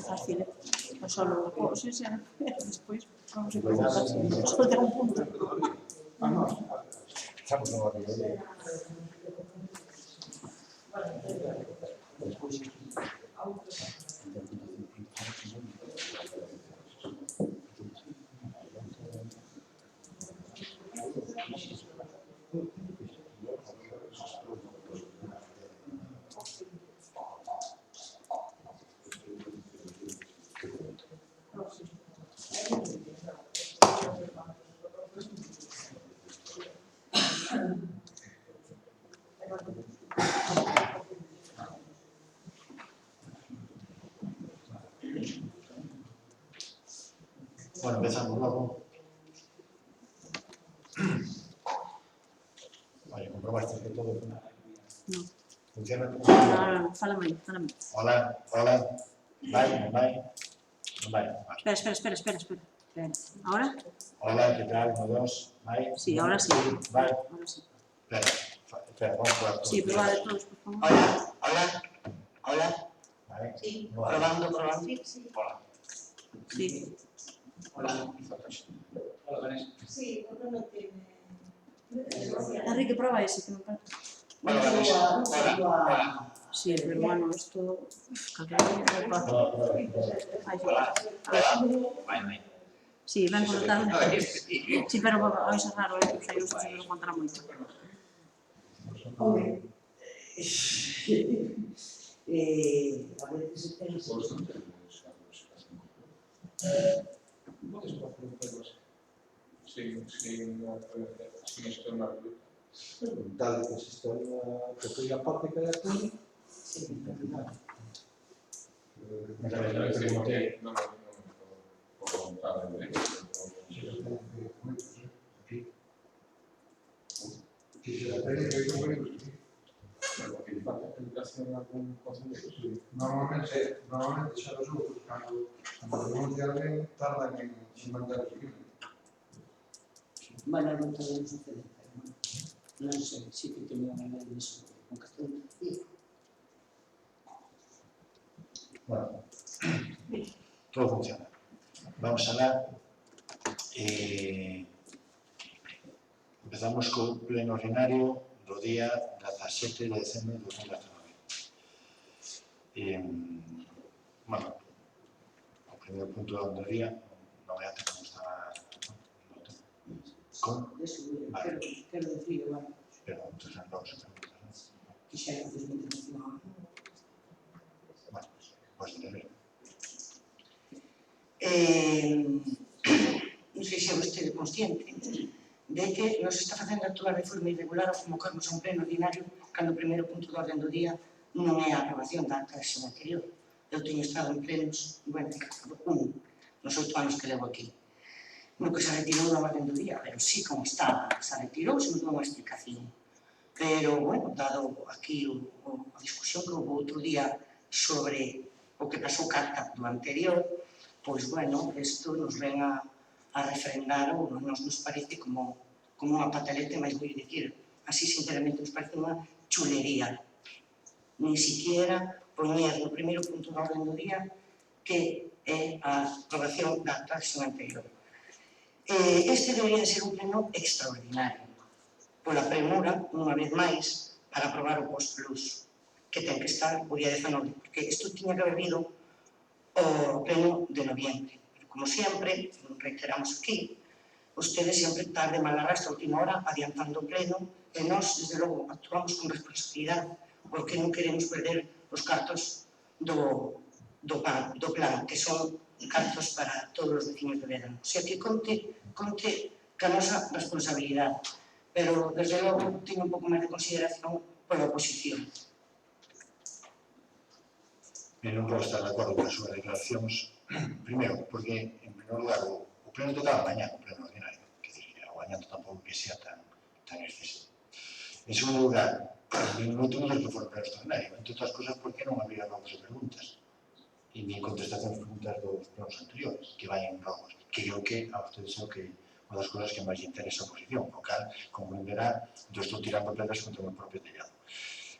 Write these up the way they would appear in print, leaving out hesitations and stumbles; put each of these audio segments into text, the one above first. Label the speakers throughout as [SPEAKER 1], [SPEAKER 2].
[SPEAKER 1] Fácil, solo cosas, despois vamos a preguntar se só ten un punto.
[SPEAKER 2] Estamos nunha maioría. Bueno, empezamos logo. Vale, comprobaste que todo
[SPEAKER 1] No.
[SPEAKER 2] funciona.
[SPEAKER 1] No, fálame aí.
[SPEAKER 2] Hola. Vai, non vai. Non vai.
[SPEAKER 1] Espera. ¿Ahora?
[SPEAKER 2] Hola, ¿qué tal? 1, 2, vai.
[SPEAKER 1] Sí, ahora sí.
[SPEAKER 2] Vai.
[SPEAKER 1] Ahora sí.
[SPEAKER 2] Espera, vamos a probar todo.
[SPEAKER 1] Sí, probad de todos, por favor.
[SPEAKER 2] Hola. Vale.
[SPEAKER 3] Sí,
[SPEAKER 2] No va.
[SPEAKER 3] probando.
[SPEAKER 1] Sí.
[SPEAKER 2] Hola.
[SPEAKER 1] Sí.
[SPEAKER 2] Hola.
[SPEAKER 3] Sí, porque no tiene...
[SPEAKER 1] Enrique, prueba ese, que me parece.
[SPEAKER 2] Hola.
[SPEAKER 1] Sí, pero bueno, esto...
[SPEAKER 2] Vai.
[SPEAKER 1] Sí, ven con tal. Sí, pero hoy es raro, o sea, yo no sé si lo contará mucho.
[SPEAKER 3] Hombre, a veces se pensa...
[SPEAKER 4] sin externarlo.
[SPEAKER 5] Dale que se historia, que foi a parte que hai aquí,
[SPEAKER 4] No, por voluntad de derecho. Porque le falta educación a algún concepto.
[SPEAKER 5] normalmente xa dos outros, cando denuncia alguén, tardan en mandar o seguinte.
[SPEAKER 3] Bueno, non podemos hacer, non sei, sí que teño unha lei disso, con 14.
[SPEAKER 2] Bueno, todo funciona. Vamos a hablar. Empezamos co pleno ordinario do día 17 de decembro de 2019. Bueno, o primeiro punto do día, non é até como estaba no tema. Con? Vale.
[SPEAKER 3] Quero decir, bueno,
[SPEAKER 2] Pero, entonces, non se
[SPEAKER 3] que xa é 2019.
[SPEAKER 2] Bueno, pois entender.
[SPEAKER 3] Non sei se é vostede consciente de que nos está facendo actuar de forma irregular ao convocarmos a un pleno ordinario cando o primeiro punto do orden do día non é a aprobación da acta da sesión anterior. Eu teño estado en plenos, bueno, nos 8 anos que levo aquí. No que se retirou da orden do día, pero sí como estaba, se retirou sen unha explicación. Pero, bueno, dado aquí a discusión que houve outro día sobre o que pasou ca acta do anterior, pois, bueno, isto nos ven a refrendar ou nos parece como unha pataleta, máis vou dicir, así sinceramente nos parece unha chulería. Ni siquiera poñer no primeiro punto da orden do día que é a aprobación da acta da sesión anterior. Este debería ser un pleno extraordinario, pola premura, unha vez máis, para aprobar o post-plus, que ten que estar o día 19, porque isto tiña que haber vido o pleno de noviembre. Como sempre, reiteramos aquí, ustedes sempre tarde mal arrastra a última hora adiantando o pleno e nós, desde logo, actuamos con responsabilidade porque non queremos perder os cartos do plan, que son cartos para todos os vecinos de Vedra. O sea que conte ca nosa responsabilidade, pero desde logo teño un pouco máis de consideración pola oposición.
[SPEAKER 2] Non podo estar de acordo con as súas declaracións. Primeiro, porque, en primeiro lugar, o pleno tocaba mañá, o pleno ordinario. Quer dizer, o añado tampouco que sea tan excesivo. En segundo lugar, non temos que for o pleno extraordinario, entre outras cosas porque non había novos de preguntas e nin contestacións preguntas dos plenos anteriores, que vayan novos, que creo que a ustedes é o que unha das cosas que máis interesa a oposición, o cal, como ven verá, eu estou tirando pedras contra o meu propio tellado.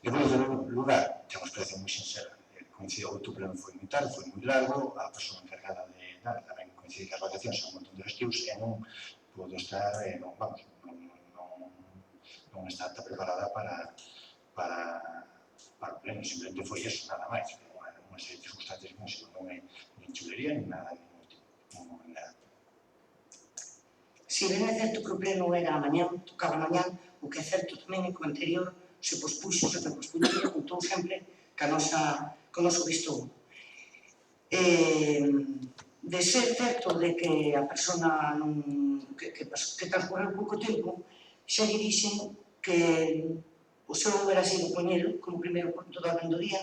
[SPEAKER 2] En primeiro lugar, ten unha explicación moi sincera. Coincide, o outubro non foi moi tarde, foi moi largo, a persoa encargada de nada, tamén coincide que as vacacións son un montón de festivos e non podo estar, non está preparada para o pleno, simplemente foi eso, nada máis, unha serie de circunstancias que non é nin chulería, nin nada, nin nada.
[SPEAKER 3] Si ben é certo que o pleno era a mañán, tocaba a mañán, o que é certo tamén é que o anterior se pospuxo contou sempre co noso visto. De ser certo de que a persona que transcorreu pouco tempo, xa lle dixen que o seu era sido poñelo como primeiro punto da orden do día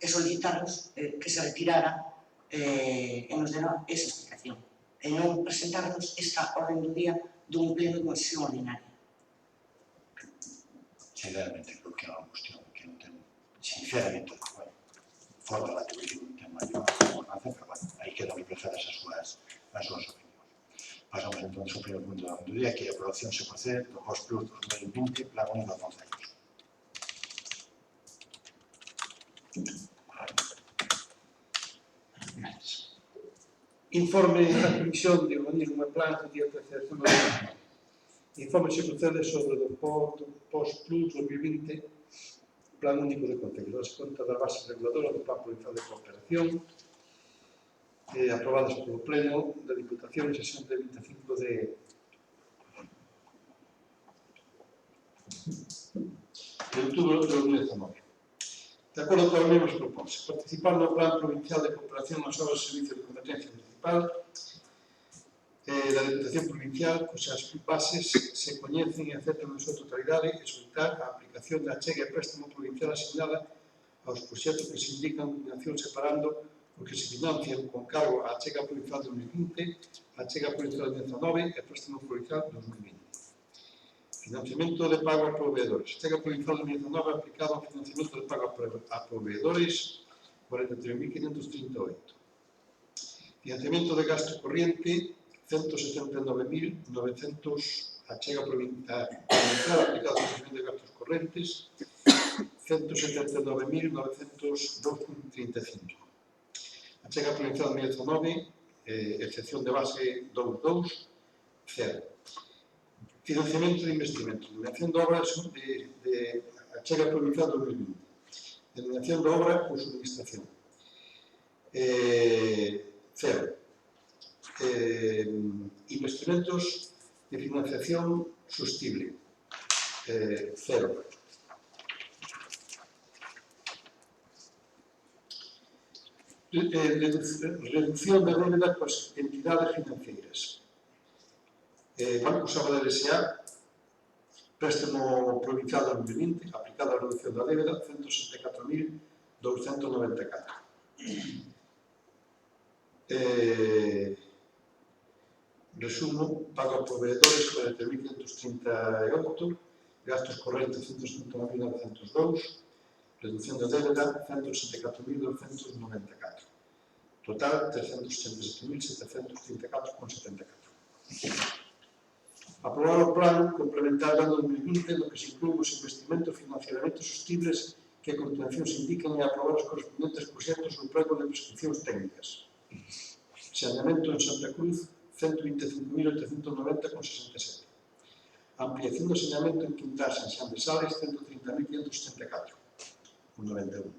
[SPEAKER 3] e solicitaros que se retirara e nos dera esa explicación e non presentarnos esta orden do día dun pleno de sesión ordinaria.
[SPEAKER 2] Sinceramente, creo que é unha cuestión que non ten, sinceramente, fora da teoría non ten maior importancia, pero bueno, aí quedan reflejadas as súas opinións. Pasamos entón ao primeiro punto do día, que é a aprobación se procede do POS Plus 2020, Plan Único de Concellos.
[SPEAKER 5] Informe da Comisión de Urbanismo e Plan do día 13 de dezembro. Informe se procede sobre o POS Plus 2020, Plan Único de Concellos, das contas da base reguladora do Plan Provincial de Cooperación, aprobadas polo Pleno da Diputación en sesión de 25 de outubro de 2019. De acordo con as mesmas propostas, participar no Plan Provincial de Cooperación nas obras de servicio de competencia municipal da Diputación Provincial, cusas bases se coñecen e aceptan na súa totalidade e solicitar a aplicación da achega e préstamo provincial asignada aos proxectos que se indican en combinación separando o que se financian con cargo a achega provincial 2020, a achega provincial 2019 e préstamo provincial 2020. Financiamento de pago a proveedores. Achega provincial 2019 aplicado ao financiamento de pago a proveedores 43.538. Financiamento de gasto corriente 179.900. Achega provincial aplicado ao financiamento de gastos correntes 179.902,35. Achega provincial 2019, excepción de base 22, 0. Financiamento de investimentos. Denominación de obras de achega provincial 2020. Denominación de obra por subministración. 0. Investimentos de financiación sostible. 0. Reducción de débeda coas entidades financeiras. Banco Sabadell S.A., préstamo provincial 2020, aplicado a reducción da débeda, 164.294. Resumo, pago a proveedores 40.538, gastos correntes 179.902, reducción da débeda 164.294. Total 387.734,74. Aprobar o plan complementar do 2020 no que se inclúen os investimentos e financiamentos sostibles que a continuación se indican e aprobar os correspondentes proxectos no pleno de prescripcións técnicas. Saneamento en Santa Cruz 125.890,67. Ampliación do saneamento en Quintás en San de Sales 130.574,91.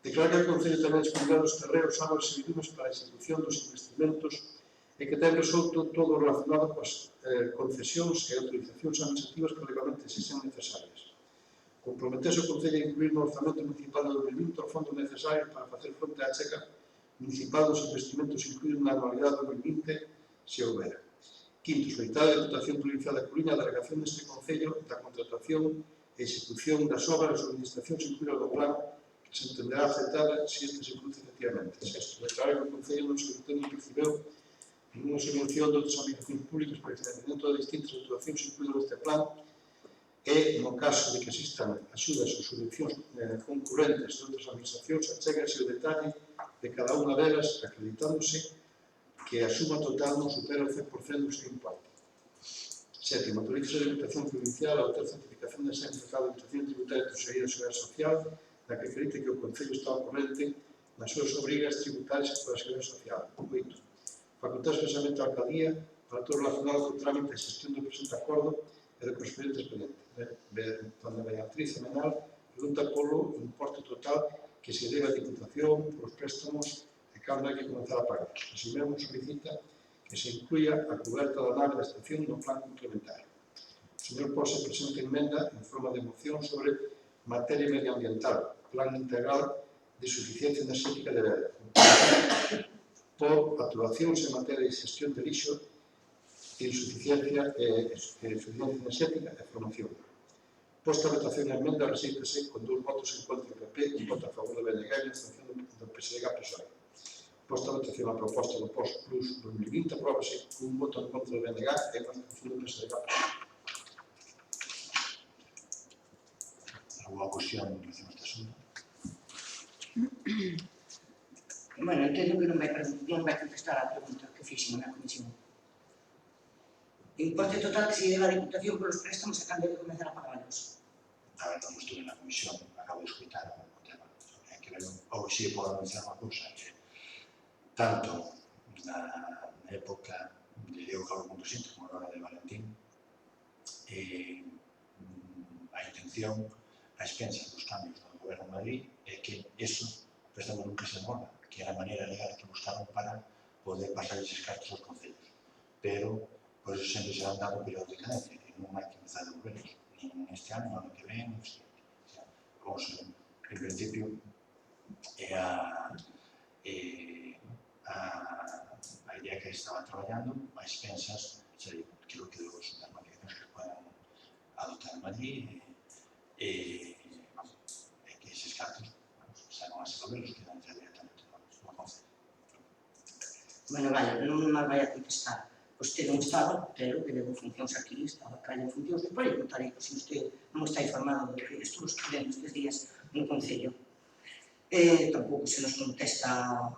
[SPEAKER 5] Declara que o Concello tamén disponibilidade dos terreos, árbores e vidumes para a execución dos investimentos e que ten resolto todo relacionado coas concesións e autorizacións administrativas que legalmente se sean necesarias. Comprometese o Concello a incluir no orzamento municipal de 2020 o fondo necesario para facer fronte á achega municipal dos investimentos incluídos na anualidade 2020, se houbera. Quinto, solicitar a Diputación Provincial da Coruña a delegación deste Concello da contratación e execución das obras e administracións incluídas no plan que se entenderá aceptada se este se produce efectivamente. Sexto, declarar que o Concello non solicitou non percibeu ninguna subvención de outras administracións públicas para o financiamento de distintas actuacións incluídas neste plan e, no caso de que existan axudas ou subvencións concurrentes de outras administracións, achégase o detalle de cada unha delas, acreditándose que a suma total non supera o 100% do seu importe. Sétimo, autoriza a Diputación Provincial a obter certificación de exención da Administración Tributaria de Seguridade e Seguridade Social na que acredite que o Concello está ao corrente nas súas obrigas tributarias pola Seguridade Social. 8. Facultar expresamente a Alcaldía para todo relacionado co trámite e xestión do presente acordo e do correspondente expediente. Donde a Beatriz Amenal pregunta polo importe total que se debe a Diputación polos préstamos e cando hai que comenzar a pagar. Así mesmo solicita que se incluya a coberta da nave da estación no plan complementario. O señor Pose presenta emenda en forma de moción sobre materia medioambiental, plan integral de suficiencia enerxética de Veda, por actuacións en materia de xestión de lixo e insuficiencia enerxética e formación. Posta a votación a emenda, resíntese con 2 votos en contra do PP, un voto a favor do BNG e a abstención do PSDG-PSOE. Posta a votación a proposta do POS Plus 2020, apróbase con un voto en contra do BNG e a abstención do PSDG-PSOE.
[SPEAKER 2] Alguna cuestión en relación a este asunto?
[SPEAKER 3] Bueno, entendo que non vai contestar a pregunta que fixen na comisión. Importe total que se debe a Diputación polos préstamos a cambio de comenzar a pagarlos.
[SPEAKER 2] A ver, non estuve na comisión, acabo de escutar o tema. Hai que ver, ou si podo anunciar unha cousa, que tanto na época de Diego Carlos Montesiento como na hora de Valentín, a intención, a expensas dos cambios do Goberno de Madrid, é que eso, préstamo nunca se morda, que era a maneira legal que buscaron para poder pasar eses cartos aos concellos. Pero, por eso sempre se van dando períodos de cadencia, e non hai que empezar a devolverlos, nin este ano, ano que ven, non sei. Vamos, en principio, é a idea que estaba traballando, a expensas, creo que das modificacións que puedan adoptar en Madrid, e que eses cartos xa non as devolverlos, que dan ya directamente no concello.
[SPEAKER 3] Bueno, vale, non me vai a contestar. Usted non estaba, pero que debo funcións aquí, estaba calle en funcións, por aí contarei, se usted non está informado do que estuvo escribindo estes días no Concello. Tampouco se nos contesta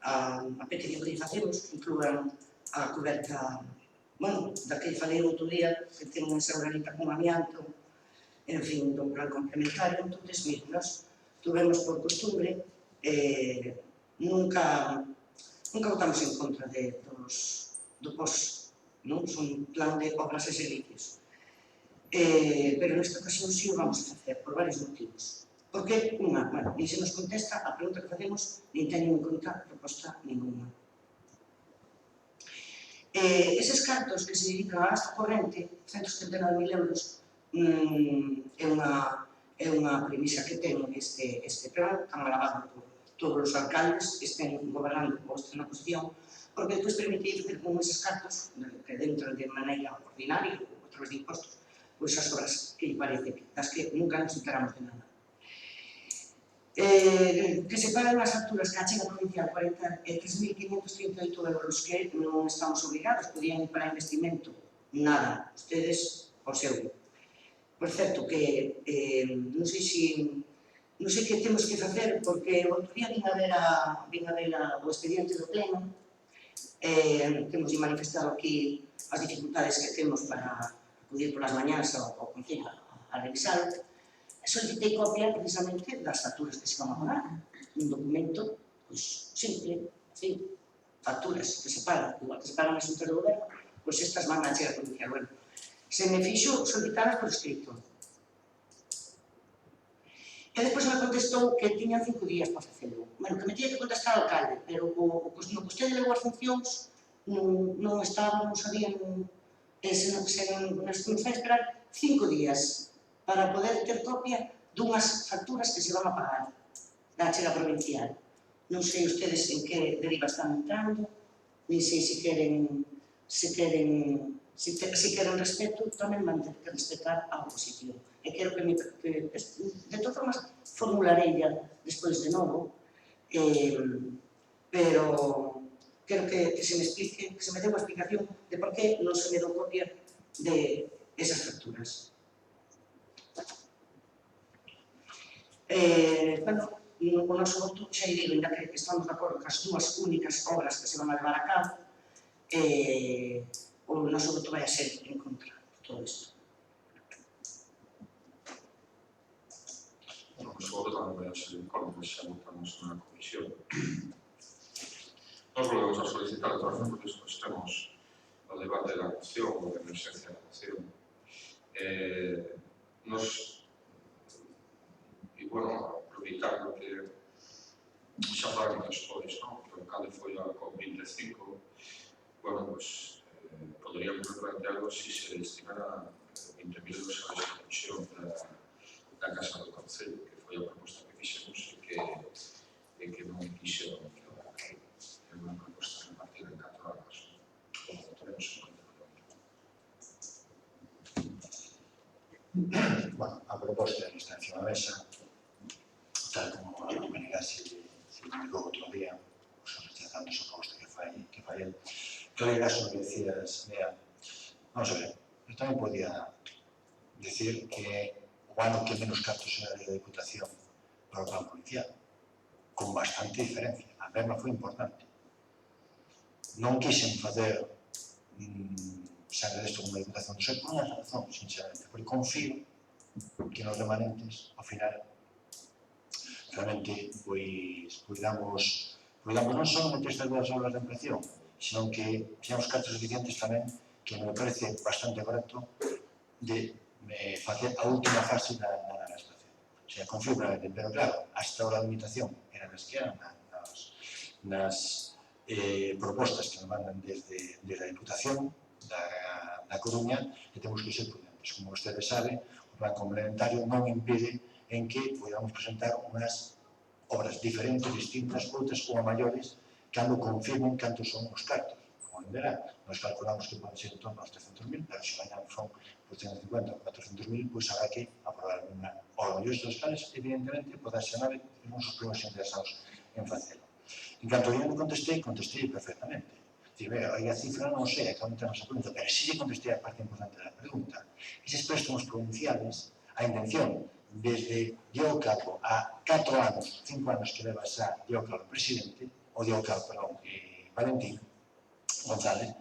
[SPEAKER 3] a petición que facemos, que incluan a coberta, bueno, da que falei outro día, que ten esa organita con amianto, en fin, do plan complementario. Entón, mire, nós tuvemos por costumbre, nunca votamos en contra do POS, non? Son plan de obras e servicios. Pero nesta ocasión sí o vamos a facer, por varios motivos. Porque, unha, bueno, ni se nos contesta a pregunta que facemos, nin teñen en conta proposta ninguna. Eses cartos que se dedican a gasto corrente, 179.000 euros, é unha premisa que ten este plan, tan alabado por todos os alcaldes que estén gobernando ou estén na oposición, porque despois permitir facer con eses cartos, que dentro de maneira ordinaria ou outros de impostos, pois as obras que lle parece, das que nunca nos enteramos de nada. Que se pagan as facturas que achega provincial 43.538 euros, que non estamos obligados, podían ir para investimento, nada, ustedes o seu. Por certo, que non sei que temos que facer, porque outro día vin a ver o expediente do pleno, temos manifestado aquí as dificultades que temos para acudir polas mañás ao Concello a revisar. Solicitei copia precisamente das facturas que se van a pagar, un documento simple, facturas que se pagan, igual que se pagan as juntas de goberno, pois estas van a chegar provincial. Bueno, se me fixo solicitadas por escrito. E depois me contestou que tiñan 5 días para facelo. Bueno, que me tiña que contestar ao alcalde, pero no que vostede leu as funcións non estaba, non sabía, se nos vai esperar 5 días para poder ter copia dunhas facturas que se van a pagar da chega provincial. Non sei ustedes en que deriva están entrando, nin sei se queren respeto, tamén van ter que respetar a oposición. E quero que, de todas formas, formularei ya despois de novo, pero quero que se me explique, que se me dé unha explicación de por que non se me dou copia de esas facturas. Bueno, o noso voto xa digo, ainda que estamos de acordo que as dúas únicas obras que se van a levar a cabo, o noso voto vai a ser en contra de todo isto.
[SPEAKER 4] Bueno, pues o voto tamén vai a ser en contra, xa votamos na comisión. Nos volvemos a solicitar, de todas formas, que despois temos o debate da moción, ou da emerxencia da moción. E, bueno, aproveitar o que xa falamos despois, non? Que cando foi a COP25, bueno, pues, poderíamos replantearlo se se destinara 20.000 euros a esa comisión da Casa do Concello, que foi a proposta que fixemos e que non quixeron que é unha proposta repartida en 4 anos. Como tenemos en conta.
[SPEAKER 2] Bueno, a proposta que está encima da mesa, tal como a Doménica se indicou outro día, rechazando esa proposta que fai el. Pero en caso que decías, Bea, vamos a ver, eu tamén podía decir que o ano que menos cartos era de Diputación para o plan policial, con bastante diferencia. A merma foi importante. Non quixen facer sangre desto como a Diputación do Sol por unha razón, sinceramente, porque confío que nos remanentes, ao final, realmente, pois, cuidamos non só de estas 2 horas de ampliación, senón que fixamos cartos suficientes tamén, que me parece bastante correcto, de facer a última fase da estación. O sea, confío plenamente, pero claro, hasta a limitación eran as que eran nas propostas que nos mandan desde a Diputación da Coruña, e temos que ser prudentes. Como vostedes sabe, o plan complementario non impide en que podamos presentar unhas obras diferentes, distintas, outras ou maiores, cando confirmen cantos son os cartos. Como verán, nós calculamos que pode ser en torno aos 300.000, pero se mañan son por 350 ou 400.000, pois habrá que aprobar unha. Os mellores dos casos, evidentemente, poden ser 9, e non os primeiros interesados en facelo. En canto eu me contestei perfectamente. Dice, aí a cifra non sei, acabo de entrar nesa pregunta, pero si lle contestei a parte importante da pregunta. Eses préstamos provinciales, a intención, desde Diego Calvo a 4 anos, 5 anos que leva xa Diego Calvo presidente, o Diego Calvo, perdón, Valentín González,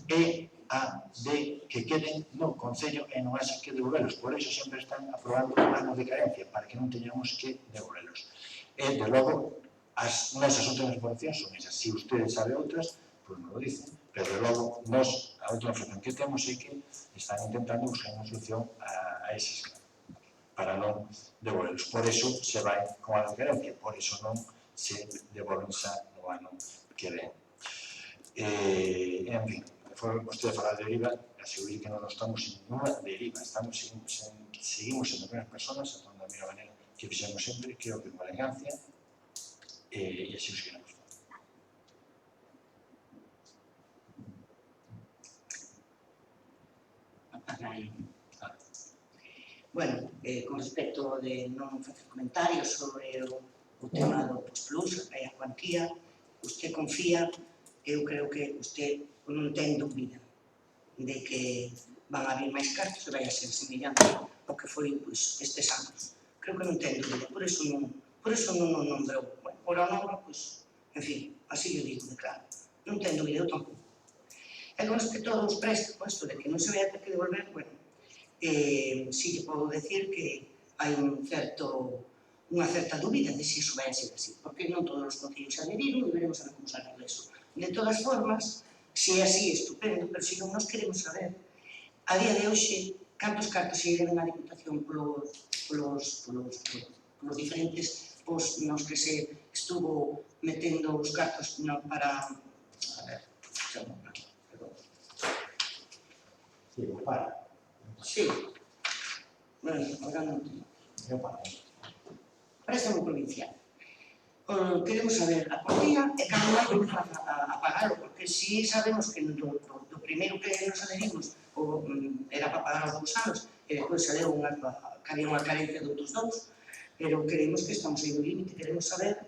[SPEAKER 2] é a de que queden no Concello e non haxa que devolvelos. Por iso sempre están aprobando anos de carencia, para que non teñamos que devolvelos. E, de logo, as nosas últimas informacións son esas. Se ustedes saben outras, pois non lo dicen, pero de logo, nos, a última información que temos é que están intentando buscar unha solución a esas casos, para non devolvelos. Por iso se vai con a diferencia, por iso non se devolven xa no ano que ven. En fin, vostede falar de deriva, asegurei que non estamos en ninguna deriva, seguimos sendo menos personas, entón da mesma maneira que fixemos sempre, creo que con elegancia, e así os queremos.
[SPEAKER 3] Bueno, con respecto de non facer comentarios sobre o tema do Plus, a cuantía, usted confía, eu creo que usted non ten dúbida de que van a haber máis cartos e vai a ser semellante ao que foi estes anos. Creo que non ten dúbida, por eso non o nombrou. Bueno, por a nombra, en fin, así eu digo de claro. Non ten dúbida, eu tampouco. E con respecto aos préstamos, de que non se vai a ter que devolver, bueno, si lle podo decir que hai unha certa dúbida de se iso vai a ser así, porque non todos os concellos se adheriron e veremos a ver como sale eso. De todas formas, se é así, estupendo, pero se non nos queremos saber, a día de hoxe, cantos cartos se deben a Diputación polos diferentes nos que se estuvo metendo os cartos para... A ver, perdón.
[SPEAKER 2] Sí, para.
[SPEAKER 3] Sí. Bueno, ahora non tengo.
[SPEAKER 2] Eu para.
[SPEAKER 3] Préstamo provincial. Queremos saber a cuantía e cando vai a pagarlo, porque si sabemos que do primeiro que nos adherimos era para pagar os 2 anos e depois saleu que había unha carencia de outros 2, pero creemos que estamos aí no límite, queremos saber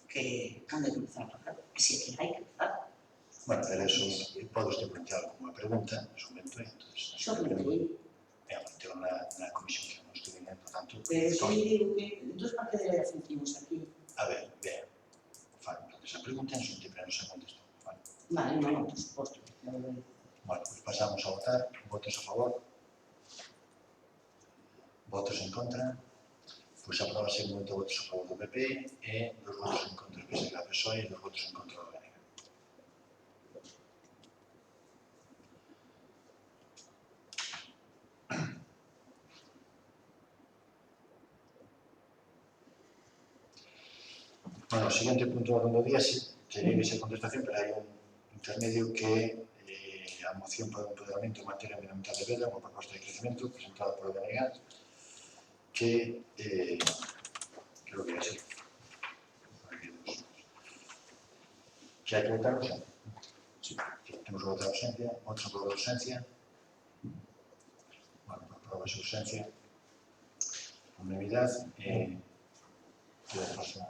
[SPEAKER 3] que cando hai que empezar a pagar, e se que hai que empezar.
[SPEAKER 2] Bueno, pero eso pode usted plantearlo como unha pregunta, en su momento, e entón...
[SPEAKER 3] Sorprendei.
[SPEAKER 2] Planteo na comisión que non estuve en, por tanto...
[SPEAKER 3] Entón, para que debe sentimos aquí?
[SPEAKER 2] A ver, vea, falo, esa pregunta en su tiempo non se contestou.
[SPEAKER 3] Vale, non, por suposto.
[SPEAKER 2] Bueno, pues pasamos a votar. Votos a favor. Votos en contra. Pois aprobase con 8 votos a favor do PP e 2 votos en contra do PSOE da PSOE e 2 votos en contra do BNG. Bueno, o seguinte punto do orden do día sería esa contestación, pero hai un intermedio que a moción para o empoderamento en materia ambiental de Vedra, unha proposta de crecemento presentada por o BNG, que creo que é así. Que hai que votar a ausencia. Sí, temos que votar a ausencia, outro por ausencia. Bueno, aproba a ausencia. Unanimidade e que pasa.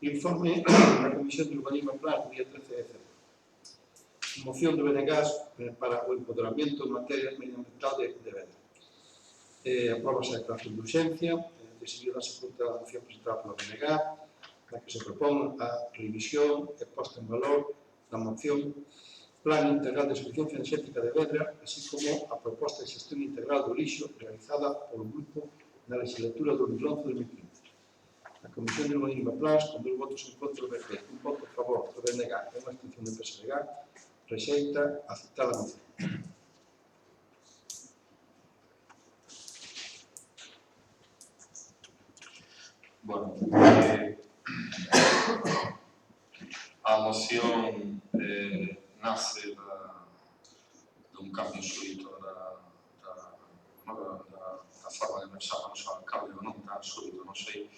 [SPEAKER 5] Informe da Comisión de Urbanismo e Plan, día 13 de dezembro. Moción do BNG para o empoderamento en materia medioambiental de Vedra. Apróbase a declaración de urxencia, decidiu darse conta da moción presentada polo BNG, na que se propón a revisión e posta en valor da moción Plan Integral de Suficiencia Enerxética de Vedra, así como a proposta de xestión integral do lixo realizada polo grupo na legislatura 2011-2015. A Comisión de Urbanismo e Plans, con 2 votos en contra do PP, un voto a favor do BNG e unha abstención do PSDG, rexeita a citada moción.
[SPEAKER 4] Bueno, a moción nace dun cambio súbito da forma de pensar o cambio non tan súbito, non sei.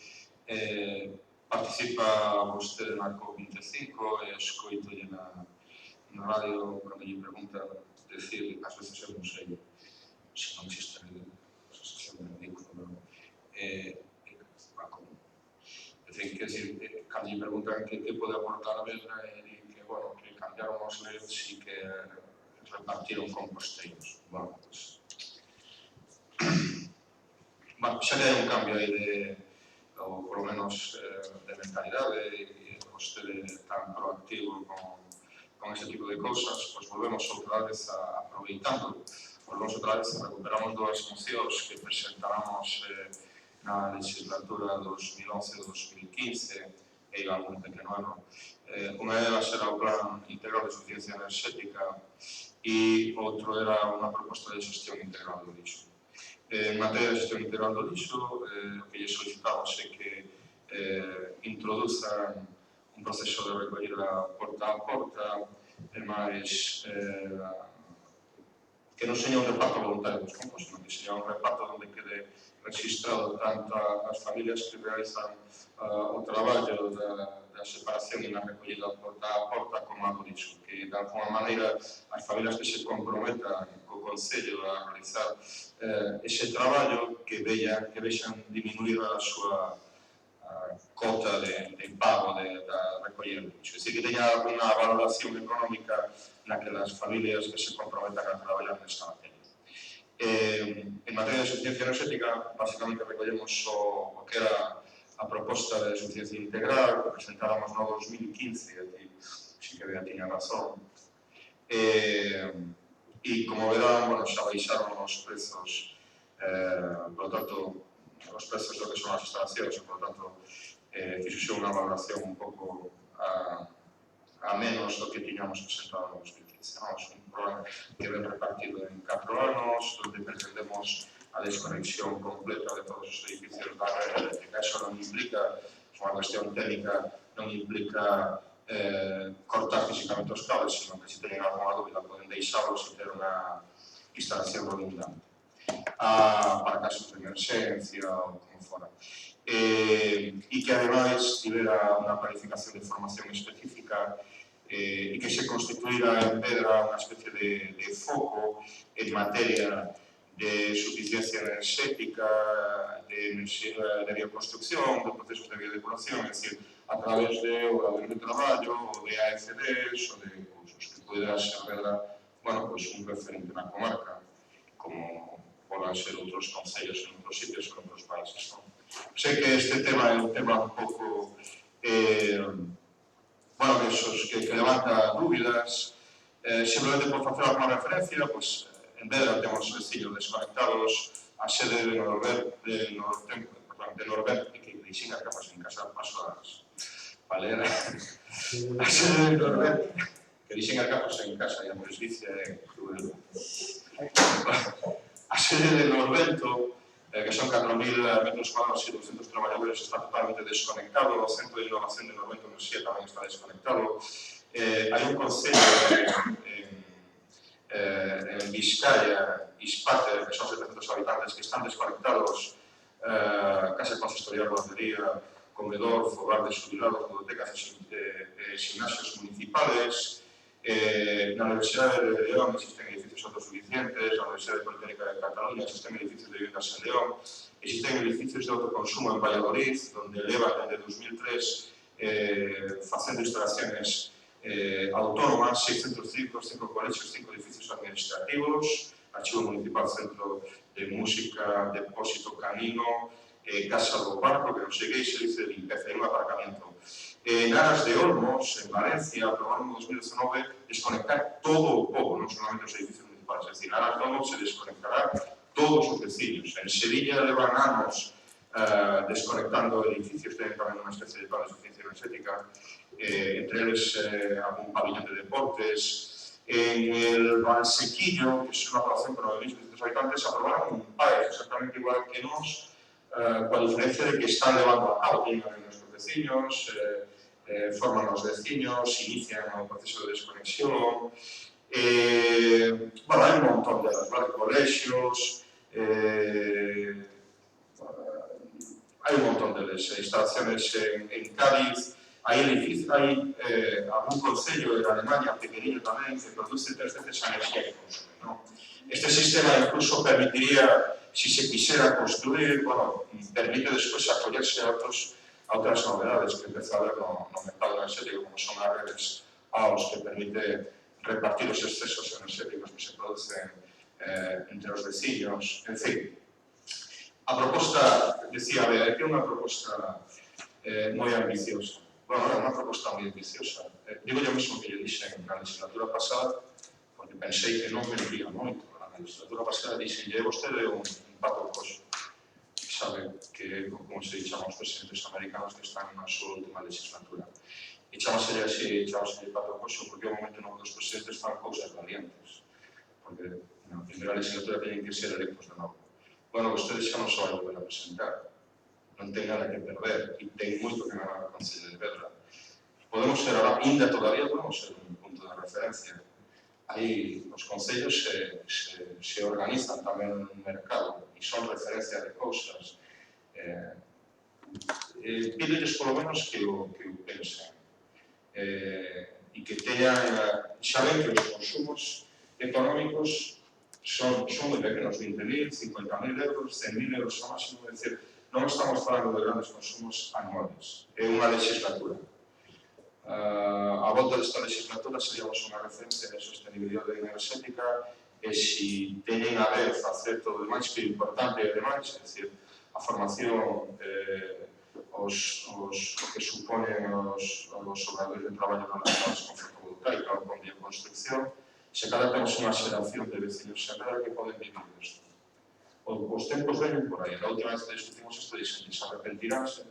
[SPEAKER 4] Participa vostede na COP25 e escoitolle na radio cando lle preguntan decir, ás veces eu non sei se non existe a asociación de ridículo, é dicir, cando lle preguntan que pode aportar a Vedra e di que, bueno, que cambiaron os leos e que repartiron composteiros. Bueno, pues, xa que hai un cambio aí ou por lo menos de mentalidade e vostede tan proactivo con ese tipo de cousas, pois volvemos outra vez aproveitando, volvemos outra vez a recuperamos 2 mocións que presentamos na legislatura 2011-2015 e iba algún pequeno erro. Unha delas era o Plan Integral de Suficiencia Enerxética e outro era unha proposta de xestión integral do lixo. En materia de xestión integral do lixo, o que lle solicitamos é que introduzan un proceso de recollida porta a porta, e máis que non seña un reparto voluntario dos compostos, sino que seña un reparto onde quede registrado tanto as familias que realizan o traballo da separación e na recollida porta a porta como a do lixo, que de alguma maneira as familias que se comprometan co Concello a realizar ese traballo que vexan diminuir a súa cota de pago da recollida do lixo. É dicir, que teña unha valoración económica na que as familias que se comprometan a traballar nesta materia. En materia de suficiencia enerxética, basicamente recollemos o que era a proposta de suficiencia integral que presentáramos no 2015, aquí si que vea tiña razón. E como verán, bueno, xa baixaron os prezos, por lo tanto, os prezos do que son as instalacións, por lo tanto, fixose unha valoración un pouco a menos do que tiñamos presentado no 2015. Un programa que ven repartido en 4 anos, onde pretendemos a desconexión completa de todos os edificios da rede eléctrica. Eso non implica, unha cuestión técnica, non implica cortar físicamente os cables, sino que se teñen alguna dúbida poden deixalos e ter unha instalación redundante para casos de emerxencia ou como fora. E que ademais tivera unha planificación de formación específica e que se constituíra en Vedra unha especie de foco en materia de suficiencia enerxética, de bioconstrucción, de procesos de biodepuración, é dicir, a través de oradores de traballo, ou de AFDs, ou de cursos que pudera ser Vedra, bueno, pues un referente na comarca, como podan ser outros concellos en outros sitios, en outros países. O Sei que este tema é un tema un pouco bueno, que levanta dúbidas. Simplemente por facer alguna referencia, pues, en Vedra temos veciños desconectados, a sede de Norbert, que dixen a capas en casa, paso a ler, a sede de Norbert, que dixen a capas en casa, e a presbicia é cruel. A sede de Norberto, que son 4.000 metros cuadrados e 200 traballadores, está totalmente desconectado. O Centro de Innovación de Norberto Enerxía tamén está desconectado. Hai un concello en Vizcaya, Ispater, que son 700 habitantes, que están desconectados. Casa consistorial, guardería, comedor, fogar de xubilados, ludotecas e gimnasios municipales. Na Universidade de León existen edificios autosuficientes, na Universidade Politécnica de Cataluña existen edificios de viviendas en León, existen edificios de autoconsumo en Valladolid, donde leva desde 2003 facendo instalaciones autónomas, 6 centros cívicos, 5 colegios, 5 edificios administrativos, Archivo Municipal, Centro de Música, Depósito Canino, Casa do Barco, que non sei que, servicio de limpeza e un aparcamiento. En Aras de Olmos, en Valencia, aprobaron en 2019 desconectar todo o pobo, non solamente os edificios municipales. Es decir, Aras de Olmos se desconectará todos os vecinos. En Sevilla levan anos desconectando edificios, tienen tamén unha especie de plan de suficiencia energética, entre eles algún pabellón de deportes. En el Valsequillo, que es unha población con 9.700 habitantes, aprobaron un PAE exactamente igual que nos, coa diferencia de que están levando a cabo, tienen a nuestros vecinos, forman os vecinos, inician o proceso de desconexión. Bueno, hai un montón de colexios, hai un montón deles, instalaciones en Cádiz, hai algún concello de Alemania, pequeniño tamén, que produce 3 veces a enerxía que consume, ¿no? Este sistema incluso permitiría, si se quisiera construir, bueno, permite despois acollerse a outras novedades que empezó a haber no mercado enerxético, como son as redes AOS, que permite repartir os excesos enerxéticos que se producen entre os veciños, en fin. A proposta, decía Bea, que é unha proposta moi ambiciosa. Bueno, é unha proposta moi ambiciosa. Digo yo mesmo que lle dixen na legislatura pasada, porque pensei que non me diría moito. Na legislatura pasada dixenlle vostede un pato coxo. Sabe que, como se chama os presidentes americanos que están na súa última legislatura. E chamaselle así, chamaselle pato coxo, porque é o momento no que os presidentes fan cousas valientes. Porque na primeira legislatura teñen que ser electos de novo. Bueno, vostedes xa non se vai volver a presentar. Non ten nada que perder e ten moito que ganar o Concello de Vedra. Podemos ser, ainda todavía podemos ser un punto de referencia. Aí os concellos se organizan tamén en un mercado e son referencia de cousas. Pídelles polo menos que o pensen. E que teñan, xa ven que os consumos económicos son moi pequenos, 20.000, 50.000 euros, 100.000 euros ao máximo, é dicir, non estamos falando de grandes consumos anuales, é unha legislatura. A volta desta legislatura seríamos unha referencia de sostenibilidade enerxética e se teñen a ver facer todo o demais, que é importante e demais, é dicir, a formación, o que suponen os obradores de traballo relacionados con fotovoltaica ou con bioconstrucción, se cada temos unha xeración de vecinos en Vedra que poden vivir isto. Os tempos veñen por aí. A última vez que discutimos isto dixen que se arrepentiránse,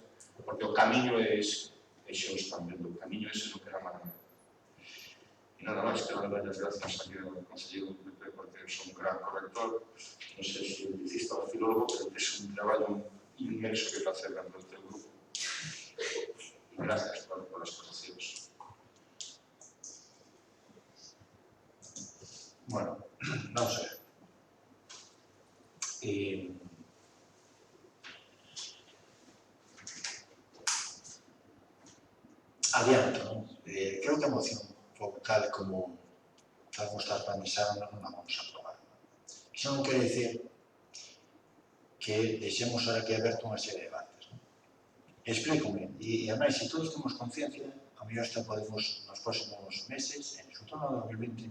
[SPEAKER 4] porque o camiño é ese, e xa o están vendo, o camiño é ese no que era máis. E nada máis, quero dar as gracias aquí ao conselleiro do PP, porque son un gran corrector, non sei se diciste ao filólogo, pero que é un traballo inmenso que facer dentro do teu grupo. E gracias por as exposicións.
[SPEAKER 2] Bueno, non sei. Adianto, non? Creo que a moción tal como está organizada non a vamos a aprobar. Iso non quere dicir que deixemos ahora que aberto unha serie de debates. Explícome, e ademais, se todos temos conciencia, a mellor hasta podemos nos próximos meses, en sobre todo no 2020,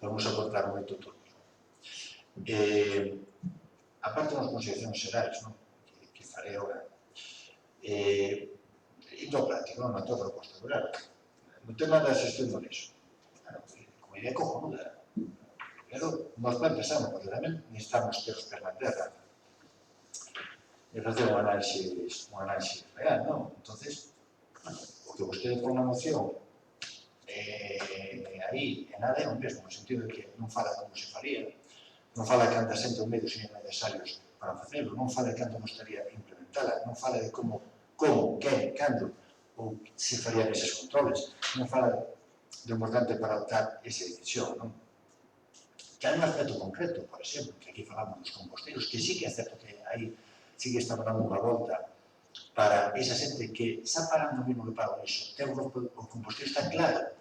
[SPEAKER 2] podemos aportar moito todos. A parte das consideracións xerais, que farei agora, Indo ao práctico, non a tua proposta, claro. No tema da xestión do lixo. Como idea cojonuda. Pero nós pensamos, porque tamén necesitamos ter os pés na terra e facer un análisis real, non? Entonces, o que vostede pon na moción aí en nada é o mesmo, no sentido de que non fala como se faría, non fala de cantas xente ou medios serían necesarios para facelo, non fala de canto gustaría implementala, non fala de como, quen, cando, ou se farían eses controles, non fala do importante para adoptar esa decisión, non? Que hai un aspecto concreto, por exemplo, que aquí falamos dos composteiros, que sí que é certo que aí sí que estamos dando unha volta para esa xente que está pagando o mismo que paga iso. O composteiro está claro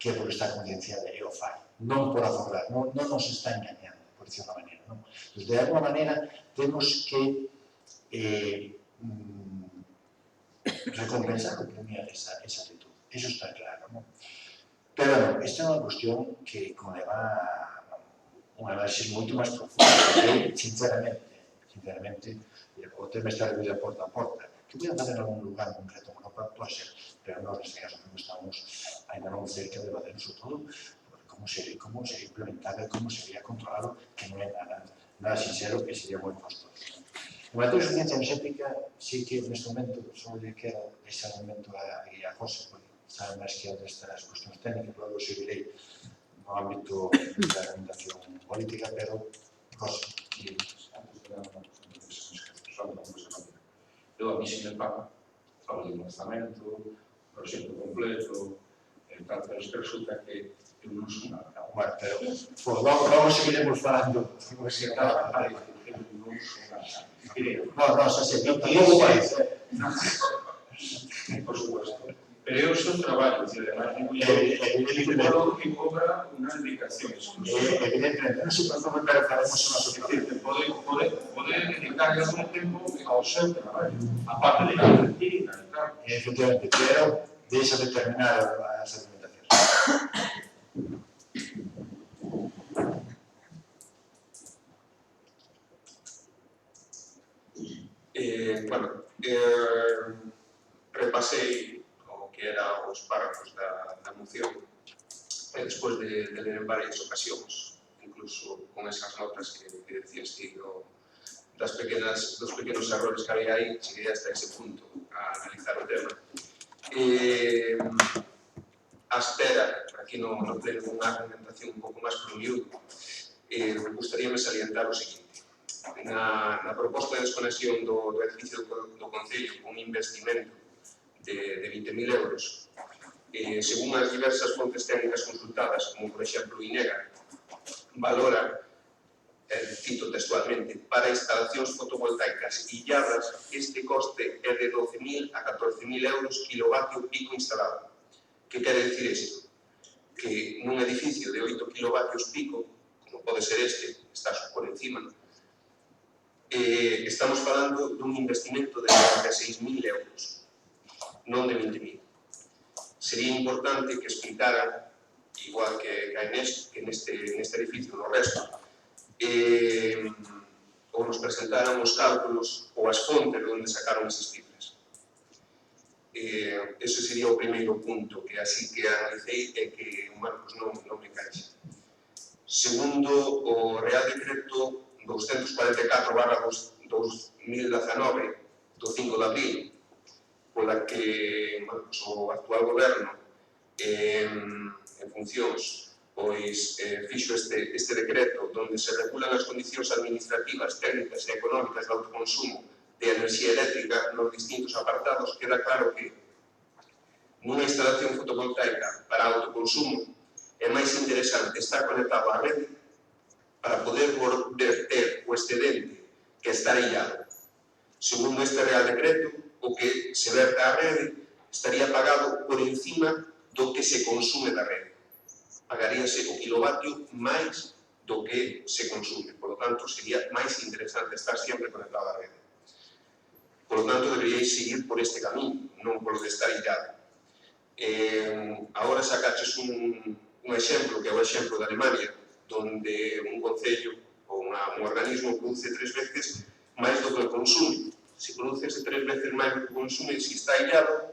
[SPEAKER 2] que é por estar concienciada e o fai, non por aforrar, non nos está engañando, por decirlo de maneira, non? Entón, de alguma maneira, temos que recompensar o premio esa actitud. Eso está claro, non? Pero, esta é unha cuestión que conleva un análisis moito máis profundo, porque, sinceramente, o tema está reunido porta a porta. Que voy a fazer en algún lugar concreto en Europa, pode ser, pero nós, neste caso, non estamos ainda non cerca de facernos todo, como sería implementado, como sería controlado, que non é nada sincero, que sería moi costoso. En materia de eficiencia enerxética, sí que neste momento só lle quero deixar un momento a José, porque sabe máis que destas cuestións técnicas, logo seguirei no ámbito da argumentación política, pero José,
[SPEAKER 4] Antes de dar unha cuestión de eu a mí se me paga, falo de un orzamento, proxecto completo, tal, pero es que resulta que eu non son nada.
[SPEAKER 2] Bueno, pero logo seguiremos falando.
[SPEAKER 4] Eu non son nada.
[SPEAKER 2] Non, xa sei, tampouco parece.
[SPEAKER 4] Por supuesto. Pero eu son traballo, e además digo que cobra unhas dedicacións.
[SPEAKER 2] Evidentemente, non se preocupe, pero faremos unha
[SPEAKER 4] É dicir, pode dedicarle algún tempo ao seu traballo, a parte de la científica e tal.
[SPEAKER 2] Efectivamente, pero deixa de terminar as argumentacións.
[SPEAKER 6] Repasei o que era os párrafos da moción despois de ler en varias ocasións, incluso con esas notas que decías ti dos pequenos errores que había aí, cheguei hasta ese punto a analizar o tema. A espera, aquí no pleno dunha argumentación un pouco máis pro miúdo, gustaríame salientar o seguinte. Na proposta de desconexión do edificio do Concello con un investimento de 20.000 euros, según as diversas fontes técnicas consultadas, como por exemplo INEGA, valora, cito textualmente, para instalacións fotovoltaicas illadas, este coste é de 12.000 a 14.000 euros kilovatio pico instalado. Que quere dicir isto? Que nun edificio de 8 kilovatios pico, como pode ser este, está por encima, estamos falando dun investimento de 46.000 euros, non de 20.000. Sería importante que explicara, igual que neste edificio, no resto, ou nos presentaran os cálculos ou as fontes de onde sacaron esas cifras. Ese sería o primeiro punto que así que analicei e que Marcos non me caixa. Segundo, o Real Decreto 244/2019 do 5 de abril, pola que o actual goberno en funcións fixo este decreto onde se regulan as condicións administrativas, técnicas e económicas de autoconsumo de enerxía eléctrica nos distintos apartados. Queda claro que nunha instalación fotovoltaica para autoconsumo é máis interesante estar conectado á rede para poder verter o excedente que está illado. Segundo este Real Decreto, o que se verte á rede estaría pagado por encima do que se consume da rede. Pagaríase o kilovatio máis do que se consume. Por lo tanto, sería máis interesante estar sempre conectado á rede. Por lo tanto, deberíais seguir por este camino, non por o de estar illado. Agora sacaches un exemplo, que é o exemplo de Alemania, donde un concello ou un organismo produce 3 veces máis do que consume. se producese 3 veces máis do que consume, se está illado,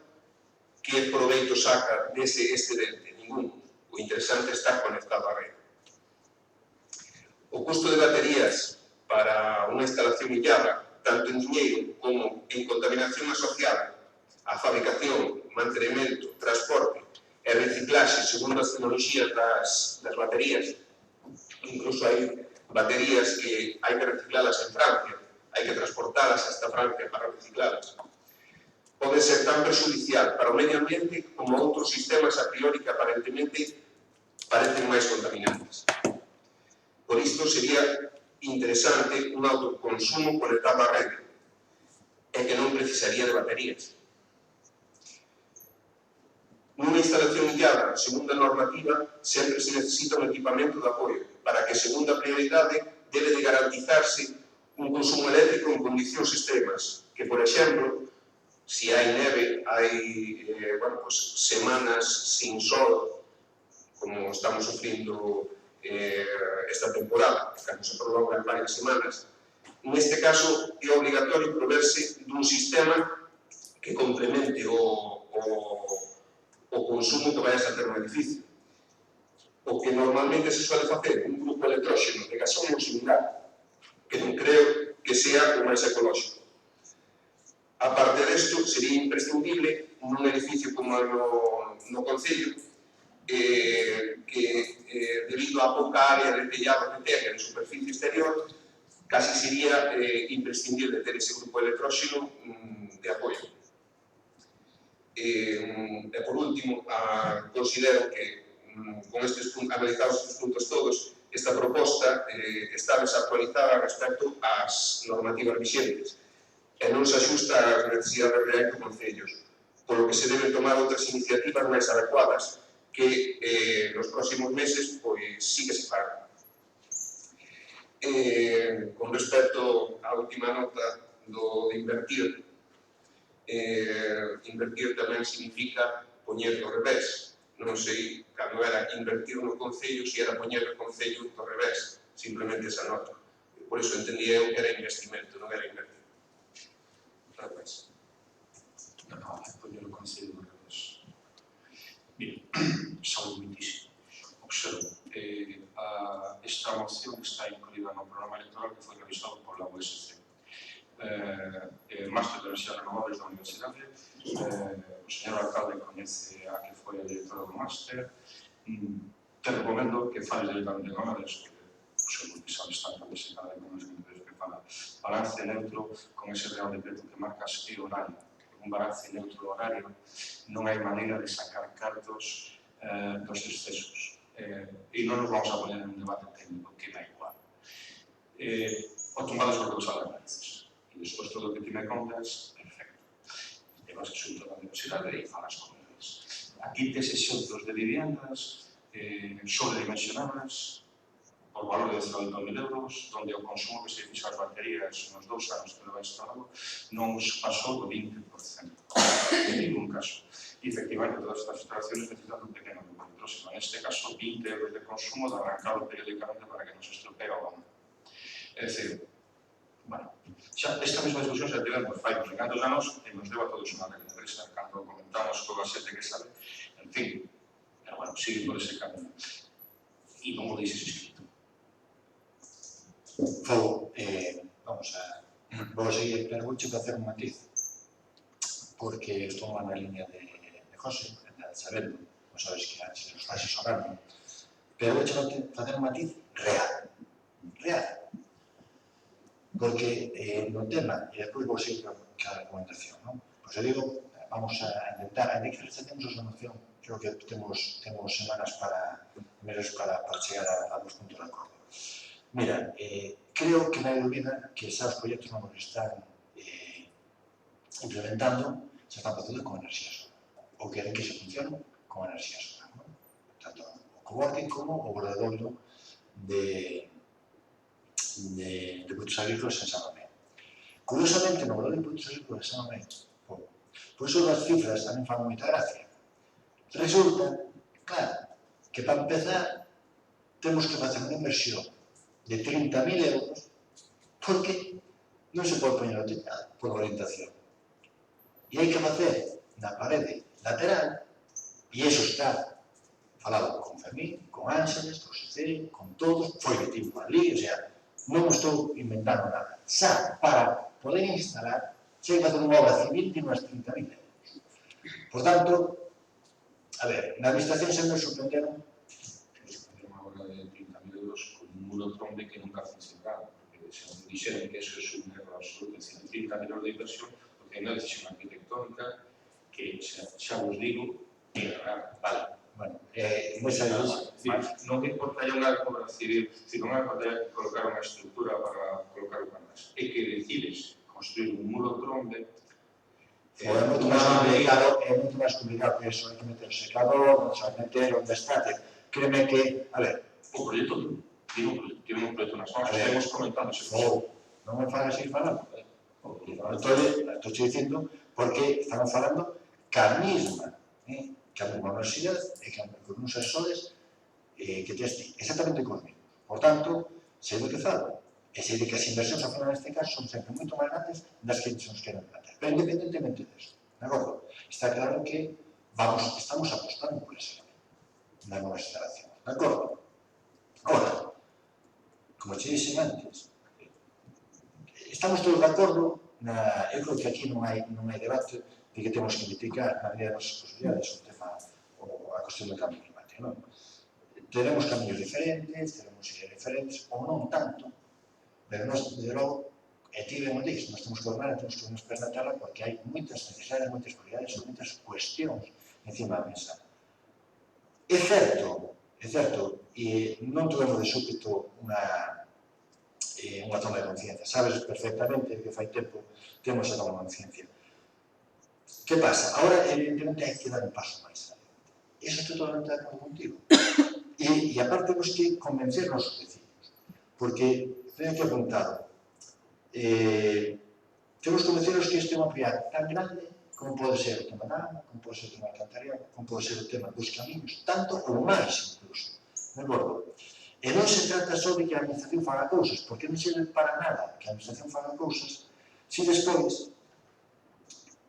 [SPEAKER 6] que proveito saca dese excedente? Ningún. O interesante está conectado á rede. O custo de baterías para unha instalación illada, tanto en diñeiro como en contaminación asociada a fabricación, mantenimento, transporte e reciclaxe segundo as tecnologías das baterías. Incluso hai baterías que hai que reciclalas en Francia, hai que transportalas hasta Francia para reciclalas. Pode ser tan perjudicial para o medio ambiente como outros sistemas a priori que aparentemente parecen máis contaminantes. Por isto sería interesante un autoconsumo conectado á rede e que non precisaría de baterías. Nunha instalación illada, segundo a normativa, sempre se necesita un equipamento de apoio para que, segundo a prioridade, debe de garantizarse un consumo eléctrico en condicións extremas, que, por exemplo, se hai neve, hai semanas sin sol, como estamos sufrindo esta temporada, cando se prolonga en varias semanas. Neste caso, é obligatorio proverse dun sistema que complemente o consumo que vayas a ter no edificio. O que normalmente se suele facer un grupo electróxeno de gasóleo similar, que non creo que sea o máis ecolóxico. A parte desto, sería imprescindible nun edificio como no Concello, que debido á pouca área de tellado que ten en superficie exterior, casi sería imprescindible ter ese grupo electróxeno de apoio. E por último, considero que con analizados estes puntos todos, esta proposta está desactualizada respecto ás normativas vigentes e non se axusta ás necesidades reais dos concellos, polo que se deben tomar outras iniciativas máis adecuadas que nos próximos meses sí que se fagan. Con respecto á última nota de invertir, invertir tamén significa poñer do revés. Non sei, cando era invertir no Concello, se era poñer o Concello do revés, simplemente esa nota. Por iso entendía eu que era investimento, non era invertir. Revés.
[SPEAKER 4] Non, poñer o Concello do revés. Mira, saúde muitísimo. Observo, esta moción está incluída no programa electoral que foi revisado pola USC. Máster de Enerxías Renovables da Universidade, o señor alcalde coñece a que foi a directora do máster. Te recomendo que fales directamente con eles, porque o seu profesor está en cada conocimiento que fala balance neutro con ese real decreto que marcas e horario. Un balance neutro horario non hai maneira de sacar cartos dos excesos. E non nos vamos a poner en un debate técnico que da igual. O tumbado sobre os alarmantes. E despois todo o que ti me contas, perfecto. Te vas a asunto da universidade e falas con eles. Aquí tes exemplos de viviendas sobredimensionadas por valor de 100.000 euros, onde o consumo que se fixa as baterías nos 2 anos que leva instalado non pasou do 20%. En ningún caso. E, efectivamente, todas estas instalaciones necesitan un pequeno grupo electróxeno. En este caso, 20 euros de consumo de arrancarlo periódicamente para que non se estropee o gama. É dicir, bueno, xa esta mesma discusión xa tivemos fai uns cantos anos e nos deu a todos unha grande risa cando comentamos toda a xente que sabe. En fin, pero bueno, sigue por ese camino. E non o deixes escrito.
[SPEAKER 2] Vou seguir, pero vou facer un matiz, porque estou na línea de José, de Sabendo, non sabes que antes nos faz sonar, pero vou facer un matiz real, porque no tema, e despois vou seguir a recomendación, non? Pois eu digo, vamos a intentar, en que temos a solución, creo que temos semanas meses para chegar a 2 puntos de acordo. Mira, creo que non hai dúbida que xa os proxectos non os están implementando, se están facendo con enerxía solar. Ou queren que se funcione con enerxía solar. Tanto o coworking como o obradoiro de produtos agrícolas en San Mamé. Curiosamente, no obradoiro de produtos agrícolas en San Mamé, por iso das cifras tamén fan moita gracia. Resulta, claro, que para empezar temos que facer unha inversión de 30.000 euros porque non se pode poñer o tellado por orientación. E hai que facer na parede lateral, e iso está falado con Fermín, con Ángeles, con Xosé, con todos, foi metido ali, o sea, non estou inventando nada. Xa, para poder instalar, xa hai que facer unha obra civil de unhas 30.000 euros. Por tanto, a ver, na administración se me sorprenderon
[SPEAKER 4] Una obra de 30.000 euros con un muro trombe que nunca funcionaba, porque se nos dixeron que eso es un error absoluto, es decir, 30.000 euros de inversión, porque hai unha decisión arquitectónica que xa vos digo, mira, vale.
[SPEAKER 2] bueno,
[SPEAKER 4] Non me importa unha obra civil, se non me importa colocar unha estructura para colocar un canal. É que decides construir un muro trombe,
[SPEAKER 2] é moito máis complicado que eso, hai que meter o secador, hai que meter onde está, créeme que, a ver,
[SPEAKER 4] o proxecto, tiene un proxecto nas mãos, estamos comentando ese proxecto.
[SPEAKER 2] non me fagas ir falando. Estou dicindo porque estamos falando ca mesma universidade e con uns asesores que tes ti, exactamente con mí. Por tanto, sei do que falo, e sei de que as inversións a falar neste caso son sempre moito máis grandes das que nos queren plantear. Pero independentemente disso, de acordo? Está claro que estamos apostando por ese camino nas novas instalacións, de acordo? Agora, como te dixen antes, estamos todos de acordo, eu creo que aquí non hai debate de que temos que mitigar na medida das nosas posibilidades o tema, a cuestión do cambio climático, non? Teremos camiños diferentes, teremos ideas diferentes, ou non tanto, pero nós, desde logo, e ti ben o dix, nós temos que ordenar, temos que nos perder na terra porque hai moitas necesidades, moitas prioridades, moitas cuestións encima da mesa. É certo, e non tuvemos de súbito unha toma de conciencia. Sabes perfectamente que fai tempo temos a toma de conciencia. Que pasa? Ahora, evidentemente, hai que dar un paso máis adiante. Iso estou totalmente de acordo contigo. E aparte, temos que convencer os nosos vecinos. Porque, teño que apuntar, temos que convencerlos que este é unha prioridade tan grande como pode ser o tema da agua, como pode ser o tema da alcantarillado, como pode ser o tema dos camiños, tanto ou máis incluso. De acordo? E non se trata só de que a administración faga cousas, porque non sirve para nada que a administración faga cousas se despois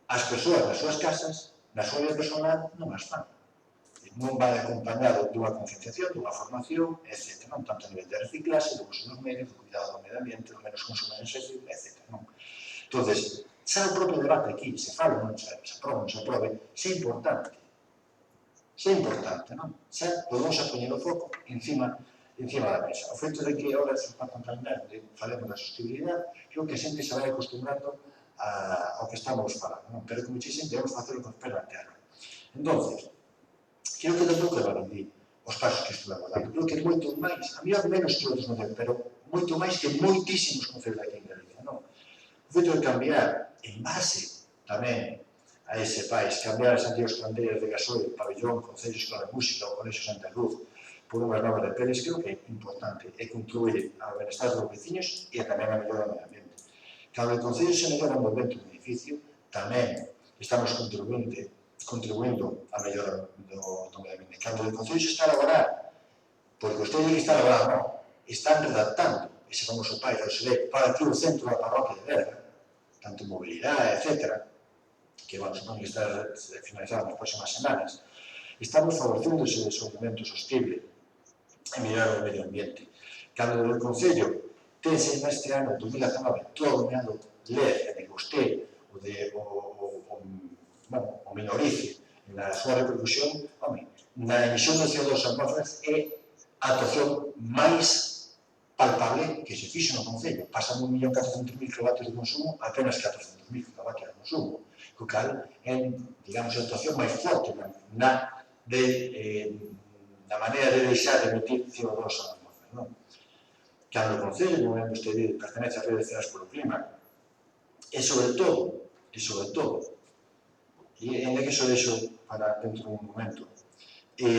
[SPEAKER 2] as persoas nas súas casas, na súa vida personal, non as fan. Non vai acompañado dunha concienciación, dunha formación, etc. Non tanto a nivel de reciclaxe, do uso dos medios, do cuidado do medio ambiente, do menos consumo enerxético, etc. Entón, xa o propio debate aquí, se fala, non se aproba, non se aprobe, xa é importante. Xa é importante, non? Xa podemos a poñer o foco encima da mesa. O feito de que ahora se falta un calendario de falemos da sostenibilidade, creo que a xente se vai acostumbrando ao que estamos falando, non? Pero como dixen, debemos facer o que nos perda a terra. Entón, creo que tampouco é validí os pasos que estuvemos dando. Creo que moito máis, a mellor menos que outros concellos, pero moito máis que moitísimos concellos aquí en Galicia, non? O feito de cambiar en base tamén a ese país, cambiar as antigas clandeiras de gasoil, pabellón, concello, escola de música ou colexo Santa Cruz por unhas novas de peles, creo que é importante e contribuir ao benestar dos veciños e tamén a mellora do medio ambiente. Cando o concello se mellora o movimento do edificio, tamén estamos contribuindo a mellora do medio ambiente. Cando o concello se está a elaborar, porque o que está elaborado, non, están redactando ese famoso pai da OSD para aquí o centro da parroquia de Berga, tanto mobilidade, etc., que, bueno, supongo que está finalizado nas próximas semanas, estamos favorecendo ese desenvolvemento sostible e mellora do medio ambiente. Cando o Concello tense neste ano 2019 todo nomeado LED, de que usted o minorice na súa repercusión, na emisión de CO2 atmósferas é a actuación máis palpable que se fixo no Concello. Pasan 1.400.000 kW de consumo a apenas 400.000 kW de consumo, o cal é, digamos, a actuación máis forte na maneira de deixar de emitir CO2 a atmósfera, non? Cando o Concello, no momento este pertenece a Redes Ceras polo Clima, e sobre todo, e en que iso deixo para dentro dun momento,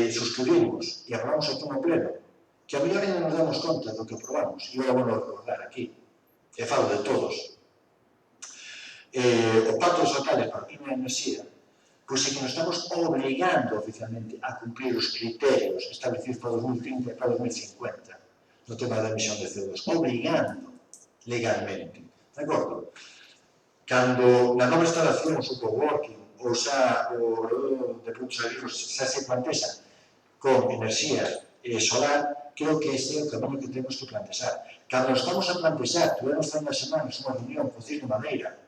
[SPEAKER 2] suscribimos e aprobamos aquí no pleno, que a mellor ainda nos damos conta do que aprobamos, e agora vou recordar aquí, e falo de todos, o Pacto dos Alcaldes para o Clima e a Enerxía, pois é que nos estamos obligando oficialmente a cumprir os criterios establecidos para 2030 e para 2050 no tema da emisión de CO2, obligando legalmente. De acordo? Cando na nova instalación, o coworking, ou xa o de produtos agrícolas xa se plantexa con enerxía solar, creo que este é o camino que temos que plantexar. Cando estamos a plantexar, tuvemos hace unhas semanas unha reunión con Cisne Madeira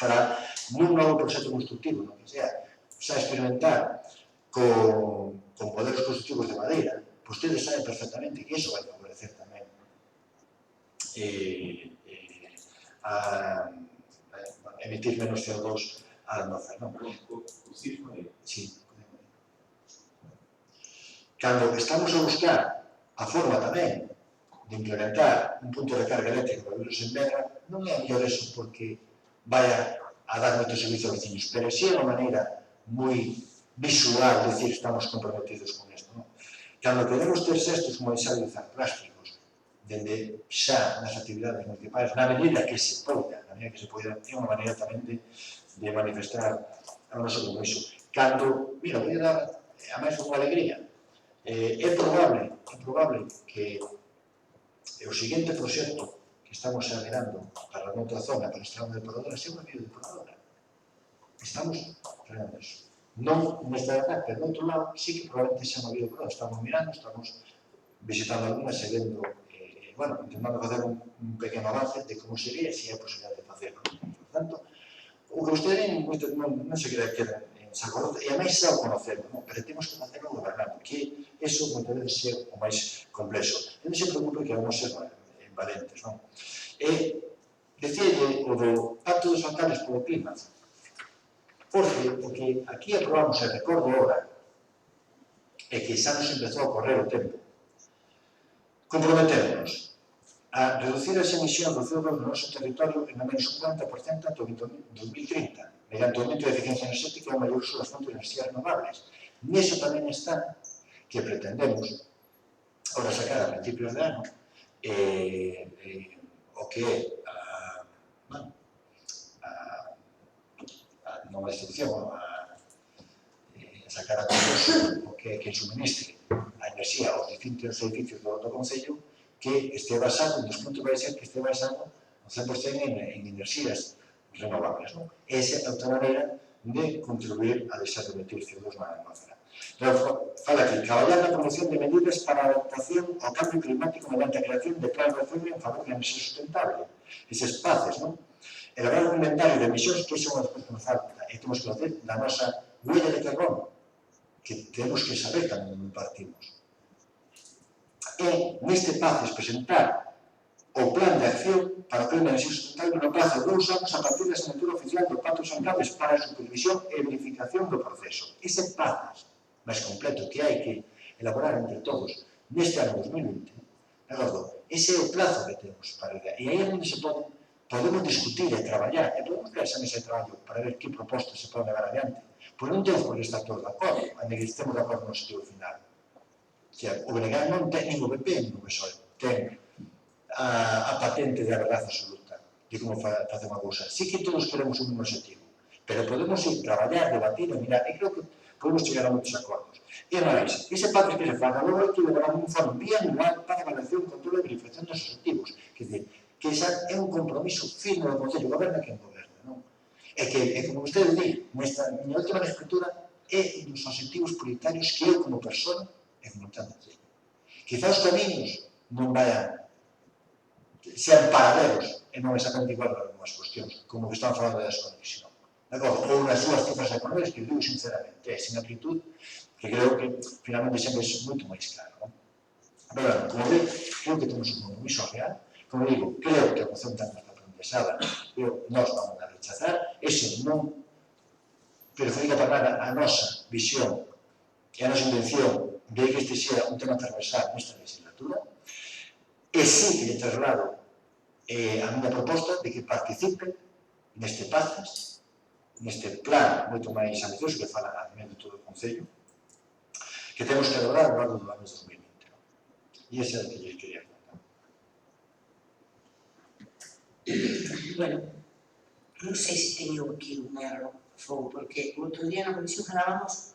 [SPEAKER 2] para nun novo proxecto constructivo, non que sea, xa experimentar con modelos constructivos de madeira, vostedes saben perfectamente que iso vai favorecer tamén a emitir menos CO2 á atmosfera, non? Sí. Cando estamos a buscar a forma tamén de implementar un punto de carga eléctrica para vehículos en Medra, non é mellor eso porque vaya a dar moito servicio aos veciños, pero si é unha maneira moi visual, de decir, estamos comprometidos con isto, non? Cando queremos ter xestos como deixar de usar plásticos, dende xa nas actividades municipais, na medida que se poida, é unha maneira tamén de manifestar o noso compromiso. Cando, mira, voy a dar a máis unha alegría, é probable que o seguinte proxecto que estamos mirando para a noutra zona, para instalar unha depuradora, sea unha biodepuradora. Estamos mirando eso. Non nesta edad, pero do outro lado, sí que probablemente sea unha biodepuradora. Estamos mirando, estamos visitando algunhas e vendo, bueno, intentando facer un pequeno avance de como sería e se é a posibilidad de facerlo. Por tanto, o que vostede non se crea que en Sacorota, e a máis xa o conocemos, pero temos que facerlo gobernando, que eso moitas veces é o máis complexo. E non se preocupe que vamos ser valentes, non? E decide o do Pacto dos Alcaldes polo Clima, porque o que aquí aprobamos, e recordo ahora, é que xa nos empezou a correr o tempo, comprometernos a reducir as emisións do CO2 no noso territorio en a menos un 40% ata o 2030, mediante o aumento de eficiencia enerxética e o maior uso das fontes de enerxías renovables. Niso tamén está que pretendemos, ahora sacar a principios de ano, o que é a nova instrucción, sacar a concurso o que é que suministre a enerxía aos distintos edificios do Concello, que este basado, en dos puntos vai ser que este basado ao 100% en enerxías renovables. Esa é outra maneira de contribuir a deixar de emitir CO2 na atmosfera. Fala aquí, traballar na promoción de medidas para a adaptación ao cambio climático mediante a creación de plans de acción en favor da enerxía sustentable. Eses paces, non? Elaborar un inventario de emisións, que son as cousas que nos falta, e temos que facer da nosa huella de carbono, que temos que saber cando partimos. E neste paces presentar o plan de acción para o clima de enerxía sustentable no prazo de 2 anos a partir da asignatura oficial do Pacto dos Alcaldes para a supervisión e verificación do proceso. Ese paces máis completo que hai que elaborar entre todos neste ano 2020, ese é o plazo que temos para ir. E aí é onde se podemos discutir e traballar, e podemos crear esa mesa de traballo para ver que propostas se poden levar adiante. Pois non temos por que estar todos de acordo, ainda que estemos de acordo no sentido final. O BNG non ten, nin o PP, nin o PSOE, ten a patente de a verdade absoluta de como facer unha cousa. Sí que todos queremos un mesmo objetivo, pero podemos ir traballar, debatir e mirar, e creo que podemos chegar a moitos acordos. E máis, ese pacto que se faga, logo hai que levar un informe bianual para avaliación, control e verificación dos objetivos. Quer dizer, que xa é un compromiso firme do Concello, goberna quen goberna, non? E que, como vostede di, nesta miña última escritura, é dos objetivos prioritarios que eu, como persona, e como tanto teño. Quizá os camiños non vayan sean paralelos e non exactamente igual para algumas cuestións, como que estamos falando da desconexión. Ou nas súas cifras económicas, que digo sinceramente, é sin actitud, que creo que finalmente sempre é moito máis claro. Pero, como ve, creo que temos un compromiso real. Como digo, creo que a moción tan está promesada, pero nós vamos a rechazar. Eso non perjudica para nada a nosa visión e a nosa intención de que este sea un tema transversal nesta legislatura. E sí que lle traslado a miña proposta de que participe neste paces, neste plan moito máis ambicioso que fala a nivel de todo o Concello, que temos que lograr ao longo do ano 2020. E ese é o que lle quería contar.
[SPEAKER 3] Bueno, non sei se teño aquí un erro, porque o outro día na comisión falábamos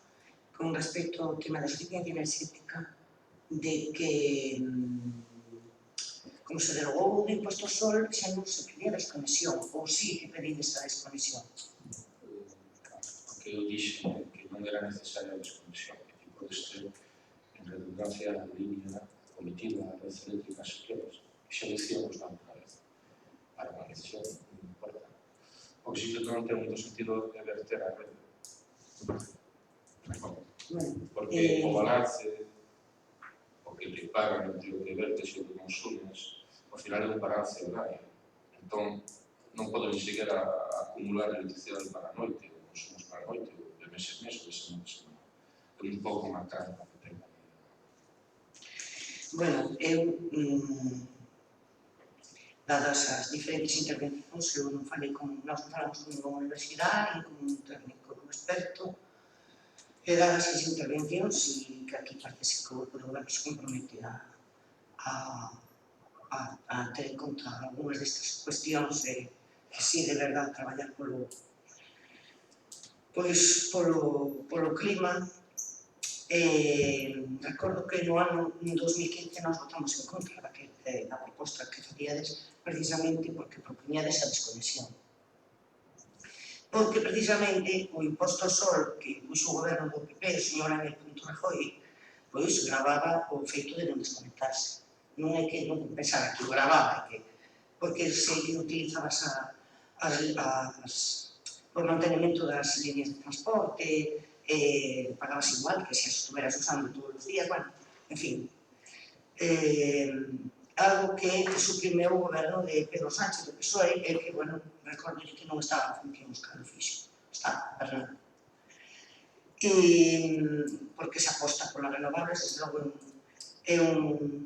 [SPEAKER 3] con respecto ao tema da eficiencia enerxética de que como se derogou o imposto ao sol, xa non se pedía desconexión, ou sí que pedides a desconexión.
[SPEAKER 4] Porque eu dixen que non era necesaria a desconexión, que podes ter en redundancia a línea comitiva da red eléctrica se queres, que xa dicíamos na outra vez. Para unha decisión non importa. O que sí que non ten moito sentido é verter a rede. Porque o balance, o que te pagan entre o que vertes e o que consumes, ao final é un balance horario. Entón, non podo ni sequera acumular electricidade para a noite, ou consumos para a noite, ou de mes en mes, ou de semana en semana. É un pouco marcar o que tengo.
[SPEAKER 3] Bueno, eu, dadas as diferentes intervencións, eu non falei con, nós non falamos con unha universidade, con un técnico, con un experto, e dadas as intervencións, e que aquí parece que o goberno se compromete a ter en conta algunhas destas cuestións e que sí, de verdade, traballar polo clima. Recordo que no ano 2015 nós votamos en contra da proposta que facíades precisamente porque propoñades a desconexión. Porque precisamente o imposto ao sol que puxo o goberno do PP, o señor Ángel Rajoy, pois gravaba o feito de non desconectarse. Non é que non pensara que o gravaba, porque se utilizaba o mantenimento das líneas de transporte, pagabas igual que se as estuveras usando todos os días, bueno, en fin. Algo que suprimeu o goberno de Pedro Sánchez, do PSOE, e que, bueno, recordo que non estaba en función cando fixo, está, verdad. Porque se aposta polas renovables, desde logo é un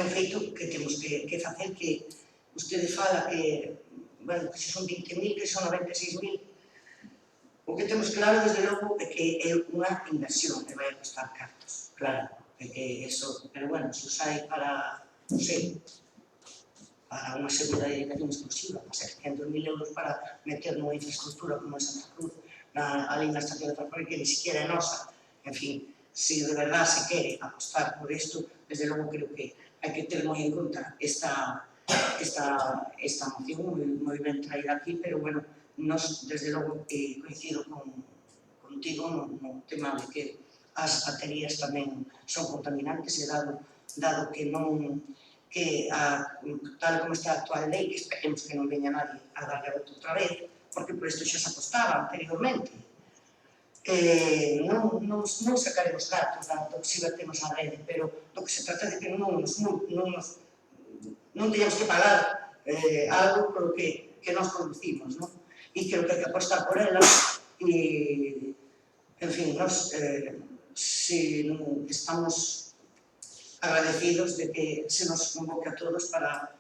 [SPEAKER 3] feito que temos que facer, que vostede fala que, bueno, que se son 20.000, que son 96.000, o que temos claro, desde logo, é que é unha inversión, que vai a costar cartos, claro, pero bueno, se os hai para, non sei, para unha segunda dedicación exclusiva, para 600.000 euros para meter nunha infraestructura como en Santa Cruz, ali na estación de ferrocarril, que ni siquiera é nosa, en fin, se de verdade se quere apostar por isto, desde logo creo que hai que ter moi en conta esta moción moi ben traída aquí, pero bueno, nos desde logo coincido contigo no tema de que as baterías tamén son contaminantes, e dado que non, que tal como está a actual lei, que esperemos que non veña nadie a darle a volta outra vez, porque por isto xa se apostaba anteriormente, non sacaremos datos do que se vertemos á rede, pero do que se trata de que non teñamos que pagar algo polo que nos producimos, non? E creo que hai que apostar por elas, e, en fin, nos estamos agradecidos de que se nos convoque a todos para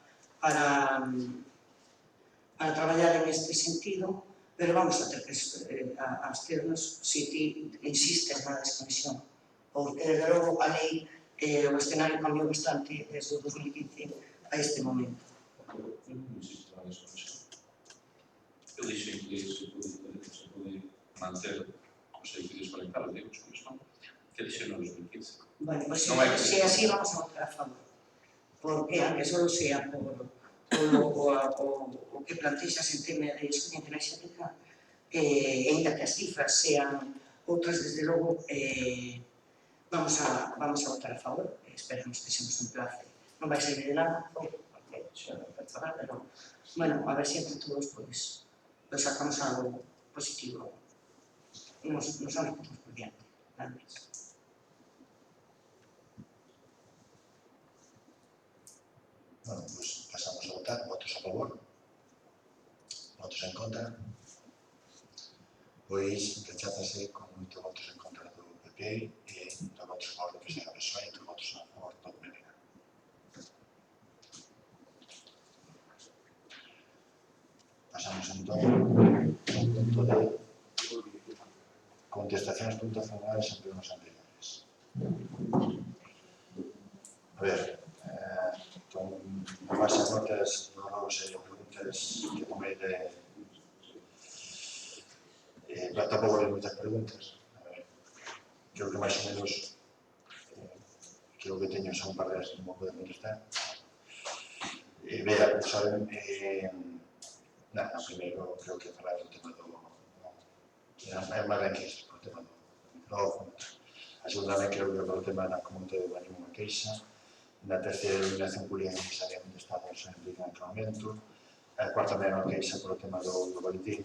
[SPEAKER 3] traballar en este sentido, pero vamos a ter que absternos se ti insistes na desconexión, porque, desde logo, a lei, o escenario cambiou bastante desde o 2015 a este momento.
[SPEAKER 4] Non existe a desconexión. Eu dixen que se pode manter os edificios conectados, digo, que dixen no 2015.
[SPEAKER 3] Bueno, pues se así vamos a votar a favor, porque aunque solo sea por o que plantexas en tema de eficiencia enerxética, ainda que as cifras sean outras, desde logo, vamos a votar a favor, esperamos que se nos emplace. Non vai ser de nada, porque xa non vai falar, pero, bueno, a ver se entre todos, pois, sacamos algo positivo. Nos vamos por diante, nada máis.
[SPEAKER 2] Bueno, pues pasamos a votar. Votos a favor? Votos en contra? Pois recházase con 8 votos en contra do PP e 2 votos a favor do PSOE e 2 votos a favor do PP. Pasamos entón ao punto de contestacións puntuacionales en plenos anteriores. A ver, con base a notas, non sei, preguntas que tomei de... tampouco hai moitas preguntas. Creo que máis ou menos creo que teño xa un par de que non poden contestar. Bea, pues, saben, nada, primeiro creo que falar do tema do... É máis ben que isto, o tema do micrófono. A segunda vez creo que o tema da comunidade de Baño unha queixa. Na terceira eliminación pública necesaria onde estamos en momento. A cuarta vez unha queixa polo tema do boletín.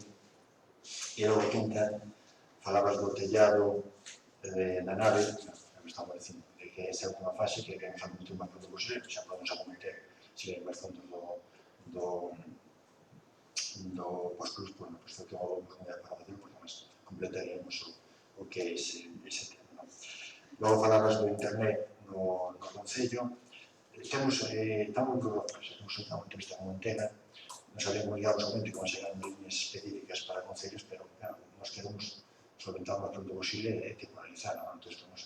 [SPEAKER 2] E logo a quinta, falabas do tellado na nave, me estamos dicindo, de que esa é a última fase, que queremos a última pronto posible, xa podemos acometer, se hai máis fondos do post-plus, bueno, pois que o vamos a para fazer, porque máis completaríamos o que é ese tema. Logo falabas do internet no Concello. Estamos unha entrevista con Antena, nos habíamos ligado somente con serán líneas específicas para concellos, pero claro, nos queremos solventar o máis pronto posible e titularizar, non? Entón, estamos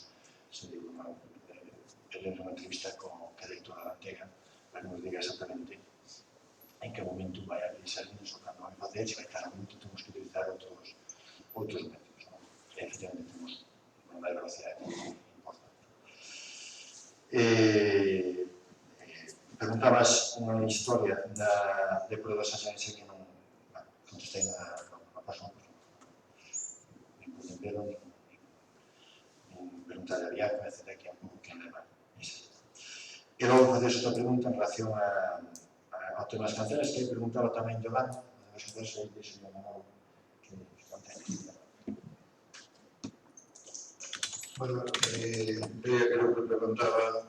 [SPEAKER 2] teniendo unha entrevista con a directora da Antena para que nos diga exactamente en que momento vai a realizar iso, cando vai facer, se vai estar a momento, temos que utilizar outros métodos, non? E, efectivamente, temos unha máis velocidade importante. Preguntabas unha historia de pruebas a xerencia que non contestei na página, nin por entero, nin preguntar a Ariadna, etc., que é un pouco que leva ese. E logo faces outra pregunta en relación ao tema das cancelas, que preguntaba tamén Yolanda, das cancelas aí que se llama que cancelas.
[SPEAKER 5] Bueno, veía que lo que preguntaba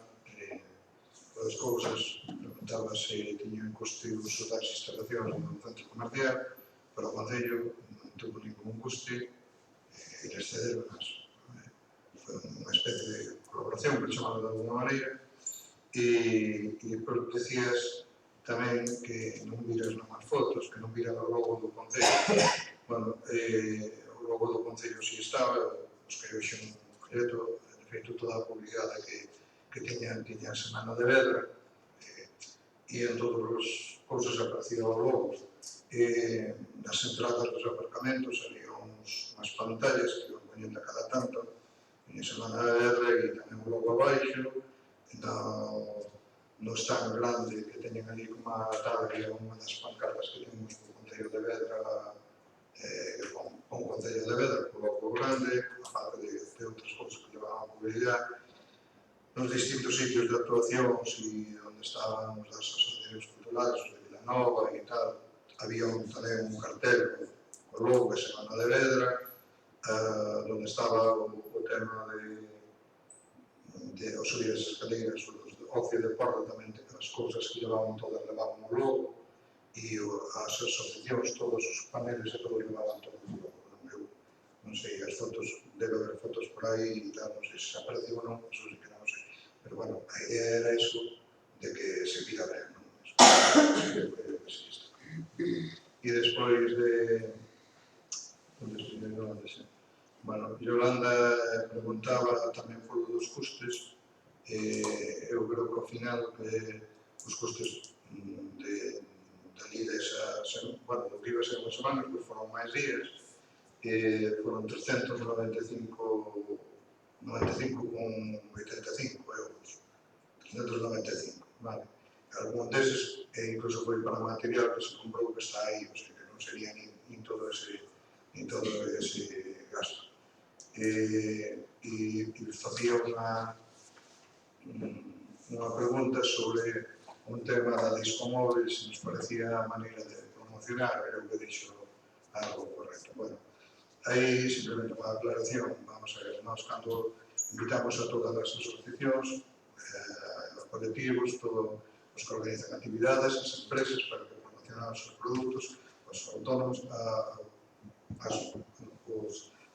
[SPEAKER 5] as cousas, preguntaba se tiñan custe o uso das instalacións no centro comercial, pero o Concello non tuvo ningún custe e exceder máis. Foi unha especie de colaboración, por chamarlo de alguna maneira, e depois decías tamén que non viras nas fotos, que non viras o logo do Concello. Bueno, o logo do Concello si estaba, os que hoxe un concreto, de feito toda a publicidade que tiña a Semana de Vedra, e en todas as cousas aparecía o logo. Nas entradas dos aparcamentos había unhas pantallas que iban poñendo a cada tanto, en Semana de Vedra e tamén o logo abaixo, no stand grande que teñen ali como a tabla, unha das pancartas que temos no Concello de Vedra, con o Concello de Vedra, con o logo grande, aparte de outras cousas que levaban a publicidade, nos distintos sitios de actuacións e onde estaban as asociacións culturales, de Vilanova e tal, había tamén un cartel co logo de Semana de Vedra, onde estaba o tema de os subir as escaleiras, os de ocio e deporte tamén, as cousas que levaban todas levaban o logo, e as asociacións, todos os paneles e todos levaban todo o logo. Non sei, as fotos, debe haber fotos por aí e tal, non sei se apareceu ou non, eso sí que non sei. Pero bueno, a idea era eso, de que se vira ben, non? E despois de... Bueno, Yolanda preguntaba tamén por dos custes. Eu creo que ao final os custes dali desa, bueno, do que iba a ser unha semana, que foron máis días, foron 395,85 euros. 395, vale. Algún deses, incluso foi para material que se comprou que está aí, o sea, que non sería nin todo ese gasto. E facía unha pregunta sobre un tema da Discomóvil, se nos parecía a maneira de promocionar, creo que dixo algo correcto. Bueno, aí simplemente unha aclaración, vamos a ver, nós cando invitamos a todas as asociacións, os colectivos, todos os que organizan actividades, as empresas para que promocionan os seus produtos, os autónomos,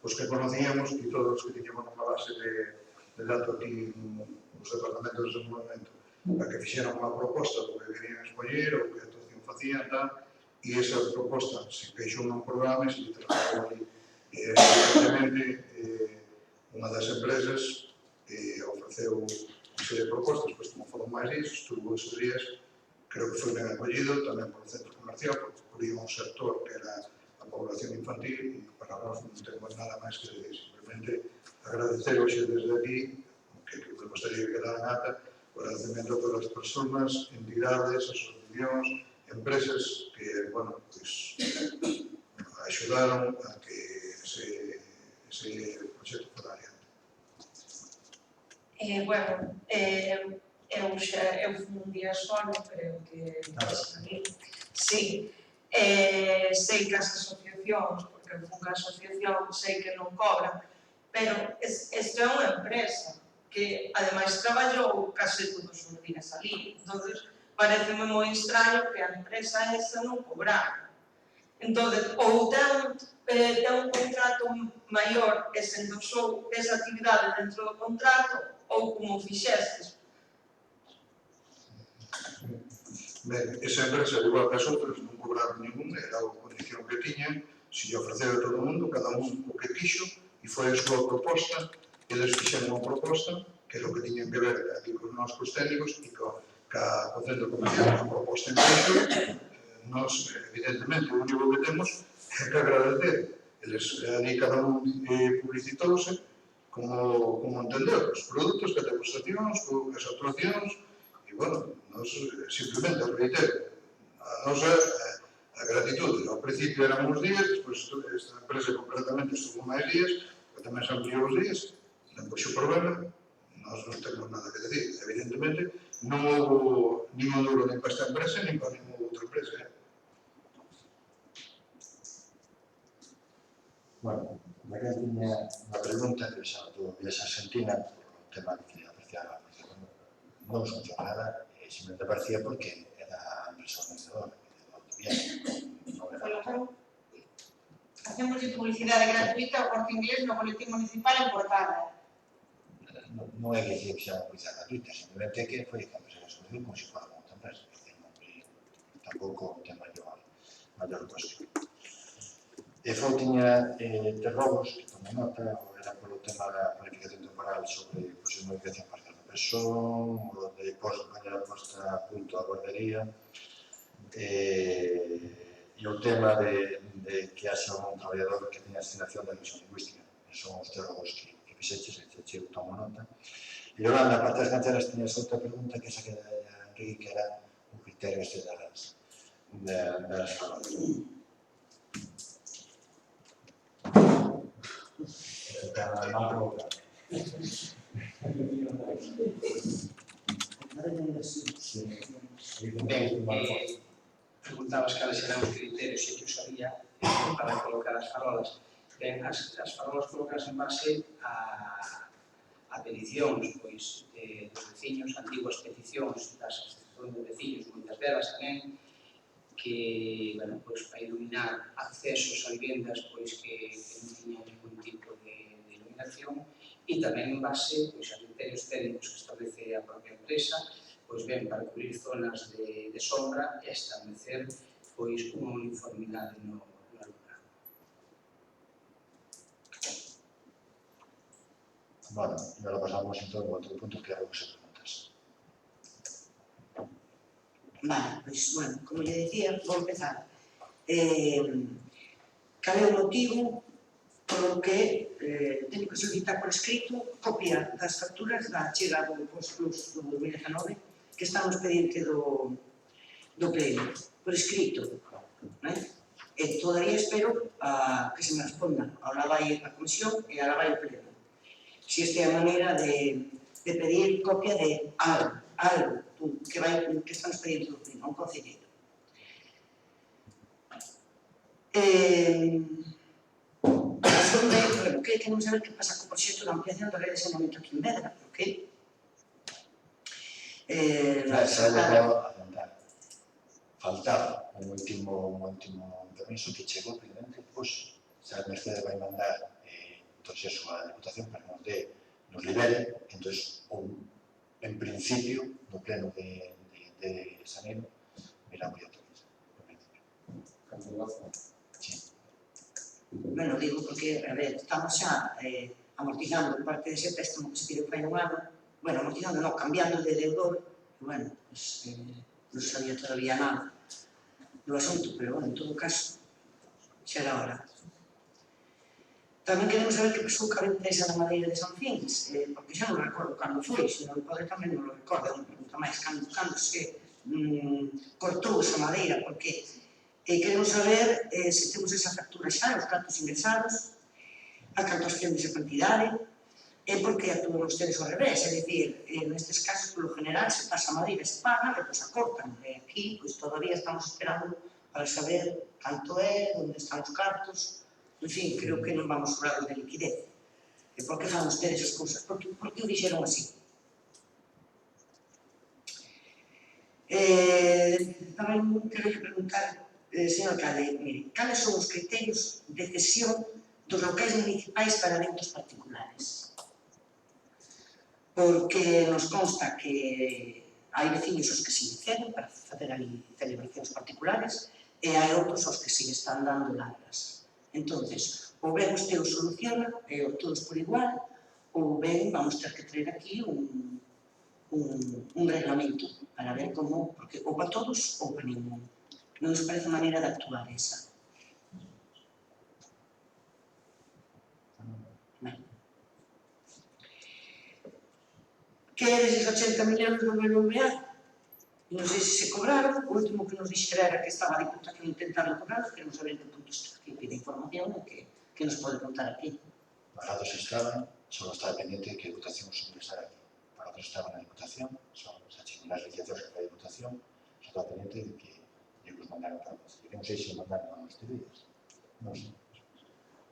[SPEAKER 5] os que conocíamos e todos os que tiñamos unha base de dato aquí nos departamentos de desenvolvemento, para que fixeran unha proposta do que querían escoller ou que actuación facían, tal, e esa proposta se queixou nun programa e se lle trasladou ali. Evidentemente, unha das empresas ofreceu unha serie de propostas, pois como foron máis días, estuvo esos días, creo que foi ben acollido, tamén por centro comercial, porque cubría un sector que era a población infantil, e para nós non temos nada máis que decir, simplemente agradecer hoxe desde aquí, que me gustaría que quedara en ata, o agradecemento a todas as persoas, entidades, asociacións, institucións, empresas que, bueno, pois, axudaron a que ese proxecto fora adiante.
[SPEAKER 7] Bueno, eu fui un día só, non creo que sí, sei que as asociacións, porque eu fui unha asociación, sei que non cobran, pero isto é unha empresa que ademais traballou case todos os días ali, entonces pareceme moi extraño que a empresa esa non cobrara. Entonces, ou ten un contrato maior e se endosou esa actividade dentro do contrato, ou como fixestes.
[SPEAKER 5] Ben, esa empresa, igual que as outras, non cobraron ningún, era a condición que tiñan, se lle ofreceu a todo o mundo, cada un o que quixo, e foi a súa proposta, eles fixeron unha proposta, que era o que tiñan que ver aquí con os nossos técnicos e co centro comercial, a proposta en queixo, nós, evidentemente, o único que temos é que agradecer. Eles, ali cada un publicitouse como entendeu, os produtos, que as degustacións, as actuacións, e, bueno, nós simplemente reitero a nosa gratitude. Ao principio eran uns días, despois esta empresa concretamente estuvo máis días, pero tamén se ampliou os días, non puxo problema, nós non temos nada que decir. Evidentemente, non houve nin un duro nin para esta empresa, nin para ninguna outra empresa.
[SPEAKER 2] Bueno, Raquel tiña unha pregunta que xa do Viaxe Argentina, por o tema que apreciaba, non nos funciona nada, e simplemente parecía porque era a empresa organizadora, do viaxe, non era...
[SPEAKER 1] Hacemos publicidade gratuita ao Corte Inglés no boletín municipal en portada.
[SPEAKER 2] Non é que dicir que xa unha publicidade gratuita, simplemente que foi que a empresa se solución como se fora con outra empresa, tampouco ten maior cuestión. E foi tiña interrogos, que tomei nota, era polo tema da planificación temporal sobre modificación parcial da persoa, o de poñer a posta a punto a guardería, e o tema de que haxa un traballador que teña asignación da revisión lingüística. Son os interrogos que fixeches, e tomo nota. E Yolanda, a parte das canceras, tiñas outra pregunta que esa que era Enrique, que era o criterio este das falas.
[SPEAKER 8] Preguntabas cales eran os criterios e que os había para colocar as farolas. Ben, as farolas colocadas en base a peticións pois, dos veciños, antiguas peticións das asociacións de veciños, moitas delas tamén, que, bueno, pois, para iluminar accesos a vivendas pois, que non tiñan ningún tipo de iluminación, e tamén en base pois, a criterios técnicos que establece a propia empresa, pois ben, para cubrir zonas de sombra e establecer pois, unha uniformidade no alumnado.
[SPEAKER 2] Bueno, e agora pasamos entón ao outro punto que era o que se preguntas.
[SPEAKER 3] Vale, pois, bueno, como lle dicía, vou empezar. Cal é o motivo polo que teño que solicitar por escrito copia das facturas da chega do Postplus do 2019 que está no expediente do pleno, por escrito, non? E todavía espero que se me responda. Ahora vai a comisión e ahora vai o pleno. Si esta é a maneira de pedir copia de algo que está no expediente do pleno, un concelleiro. Que queremos saber que pasa co proxecto de ampliación da rede de saneamento aquí en Vedra, porque
[SPEAKER 2] faltaba un último permiso que chegou precisamente pois, se a Mercedes vai mandar entón eso a Diputación para que nos libere, entón en principio no pleno de Sanero miramos a todos.
[SPEAKER 3] Bueno, digo porque, a ver, estamos xa amortizando parte dese préstamo que se pide para un ano, bueno, amortizando, non, cambiando de deudor, e, bueno, pues, non sabía todavía nada do asunto, pero, bueno, en todo caso, xa era hora. Tamén queremos saber que pasou ca empresa da Madeira de San Fins, porque xa non recordo cando foi, se non pode tamén non lo recordo, é unha pregunta máis, cando se cortou esa madeira, porque queremos saber se temos esa factura xa, os cartos ingresados, a canto ascende esa cantidade, e porque actúan ustedes ao revés, é dicir, nestes casos, polo general, se pasa a madeira, se paga, e depois a cortan. E aquí, pois, todavía estamos esperando para saber canto é, onde están os cartos, en fin, creo que non vamos sobrados de liquidez. E por que fan ustedes as cousas? Por que o dixeron así? Tamén quero preguntar, señor alcalde, mire, cales son os criterios de cesión dos locais municipais para eventos particulares? Porque nos consta que hai veciños aos que se ceden para facer ali celebracións particulares e hai outros aos que se están dando largas. Entonces, ou ben usted o soluciona, todos por igual, ou ben vamos ter que traer aquí un reglamento para ver como, porque ou para todos ou para ningún. Non nos parece maneira de actuar esa. Que é deses 80 millóns do BBVA? Non sei se se cobraron, o último que nos dixera era que estaba a Diputación intentando cobrarlos, queremos saber que punto está, que pide información e que nos pode contar aquí.
[SPEAKER 2] Parados estaban, solo estaba pendiente de que a Diputación os ingresara aquí. Parados estaban na Diputación, son as chinas licencias da Diputación, só estaba pendiente de que os mandaran para nós. Non sei se mandaron a nos días, non sei.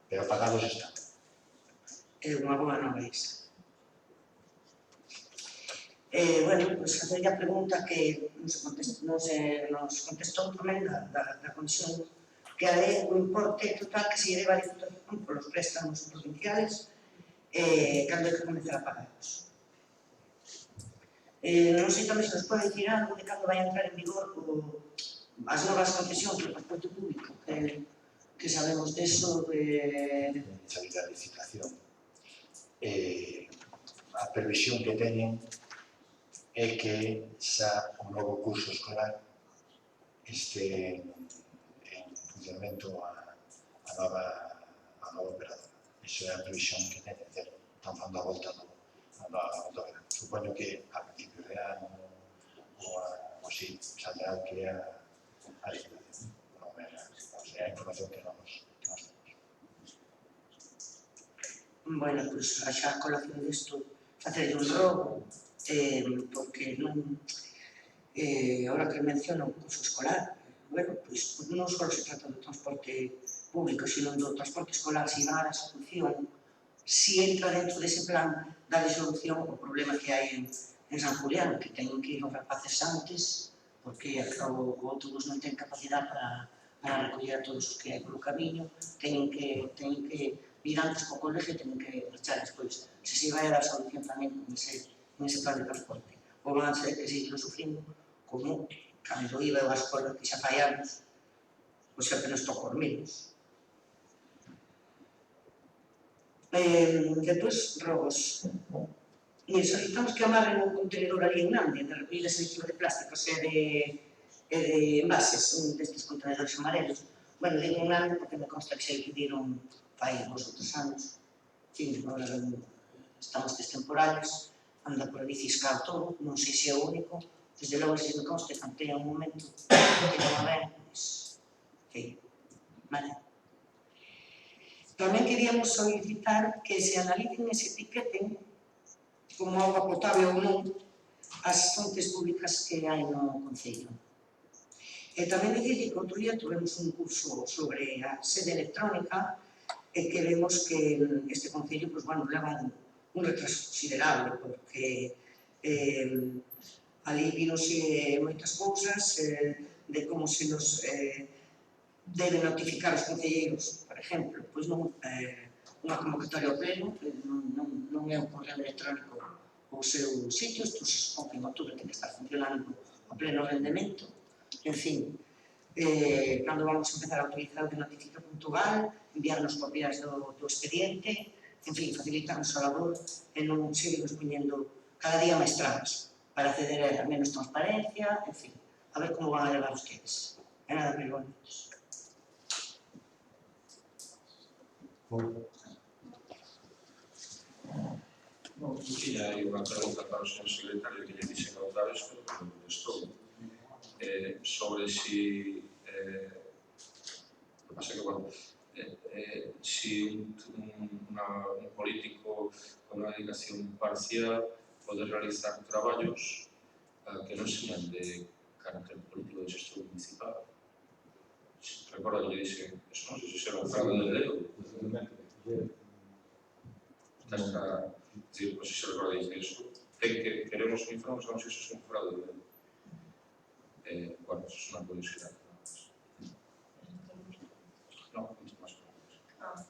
[SPEAKER 2] Pero pagados están.
[SPEAKER 3] É unha boa nova esa. Bueno, pues facer a pregunta que nos contestou tamén da Comisión, que é o importe total que se lleva a Diputación polos préstamos provinciales cando hai que comenzar a pagarlos. Non sei tamén se nos pode dicir algo de cando vai entrar en vigor as novas concesións do transporte público, que sabemos deso de...
[SPEAKER 2] Salir da licitación. A previsión que teñen é que xa o novo curso escolar este en funcionamento a nova operadora. Iso é a previsión que teñen, están falando a volta do verano. Supoño que a principios de ano ou así saldrá o que é a licitación. É a información que nos temos.
[SPEAKER 3] Bueno, pues xa a colación disto facer un rogo, porque non, ahora que menciono o curso escolar, bueno, pois non só se trata do transporte público, sino do transporte escolar, se van a dar solución, si entra dentro dese plan, darle solución ao problema que hai en San Julián, que teñen que ir os rapaces antes, porque o autobús non ten capacidade para recoller a todos os que hai polo camiño, teñen que ir antes co colegio e teñen que marchar despois. Se vai a dar solución tamén con ese plan de transporte. Ou van a ser que seguir sufrindo como cando iba a escola que xa fai anos, pois sempre nos toca os menos. Depois, robos. Solicitamos que amarren un contenedor ali en Nande de recollida selectiva de plásticos e de envases, un destes contenedores amarelos. Bueno, digo en Nande porque me consta que se pediron fai 2 ou 3 anos. En fin, agora estamos tes temporales, anda por ali ciscado todo, non sei se é o único, desde logo se me consta que cando un momento que non a ven, pois, que, vale. Tamén queríamos solicitar que se analicen e se etiqueten como auga potable ou non as fontes públicas que hai no Concello. E tamén dicir que outro día tuvemos un curso sobre a sede electrónica e que vemos que este Concello, pois, bueno, leva un retraso considerable, porque ali vironse moitas cousas de como se nos debe notificar os concelleiros, por exemplo, pois non unha convocatoria ao pleno, non é un correo electrónico o seu sitio, isto se supón que en outubro ten que estar funcionando o pleno rendemento, en fin, cando vamos a empezar a utilizar o de Notifica.gal, enviarnos copias do expediente, en fin, facilitarnos a labor e non seguirnos poñendo cada día máis trabas para acceder a menos transparencia, en fin, a ver como van a levar ustedes. É nada máis bueno.
[SPEAKER 4] Non, tiña aí unha pregunta para o señor secretario que lle dixen outra vez, pero non estou. sobre si... lo que pasa que, bueno, si un político con una dedicación parcial puede realizar traballos que non sean de carácter político de xestión municipal. Recordo que lle dixen, eso non sei se será un fraude de lei ou... Está, decir, pues si se recorda dice eso, queremos un informe, sabemos si eso es un fraude de ley. Bueno, eso es una curiosidad. No, mucho más preguntas.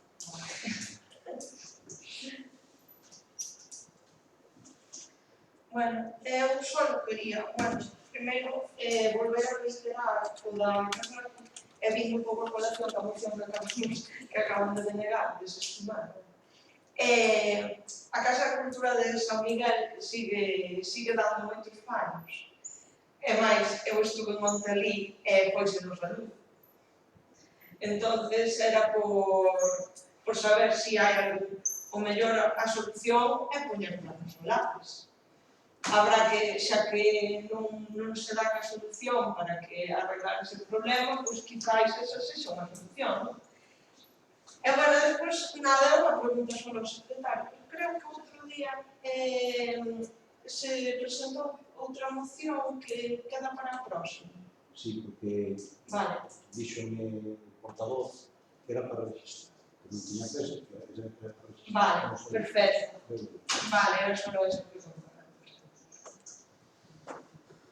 [SPEAKER 7] Bueno, eu só quería, primeiro, volver a reiterar o da casa e vindo un pouco a colación da moción que acaban de denegar, desestimar. A Casa de Cultura de San Miguel sigue dando moitos paños. E máis, eu estuve en Montelí e pois nos da luz. Entonces, era por saber se hai algún, o mellor a solución é poñer planos solares. Habrá que, xa que non se dá a solución para que arreglar ese problema, pois quizáis esa sexa unha solución, non? E, bueno, despois, nada, é unha pregunta sobre o secretario. Creo que outro día se presentou outra moción que queda para a próxima.
[SPEAKER 9] Sí, porque díxome o portavoz que era para registrar, que non tiña peso, que era para registrar.
[SPEAKER 7] Vale, perfecto. Vale, era só esa pregunta.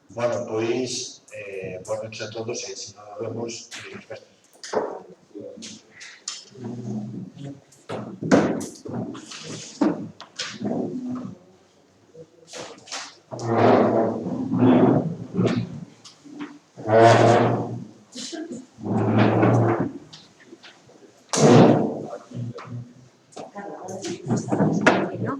[SPEAKER 2] Bueno, pois, boa noche a todos e se non nos vemos,
[SPEAKER 1] Claro,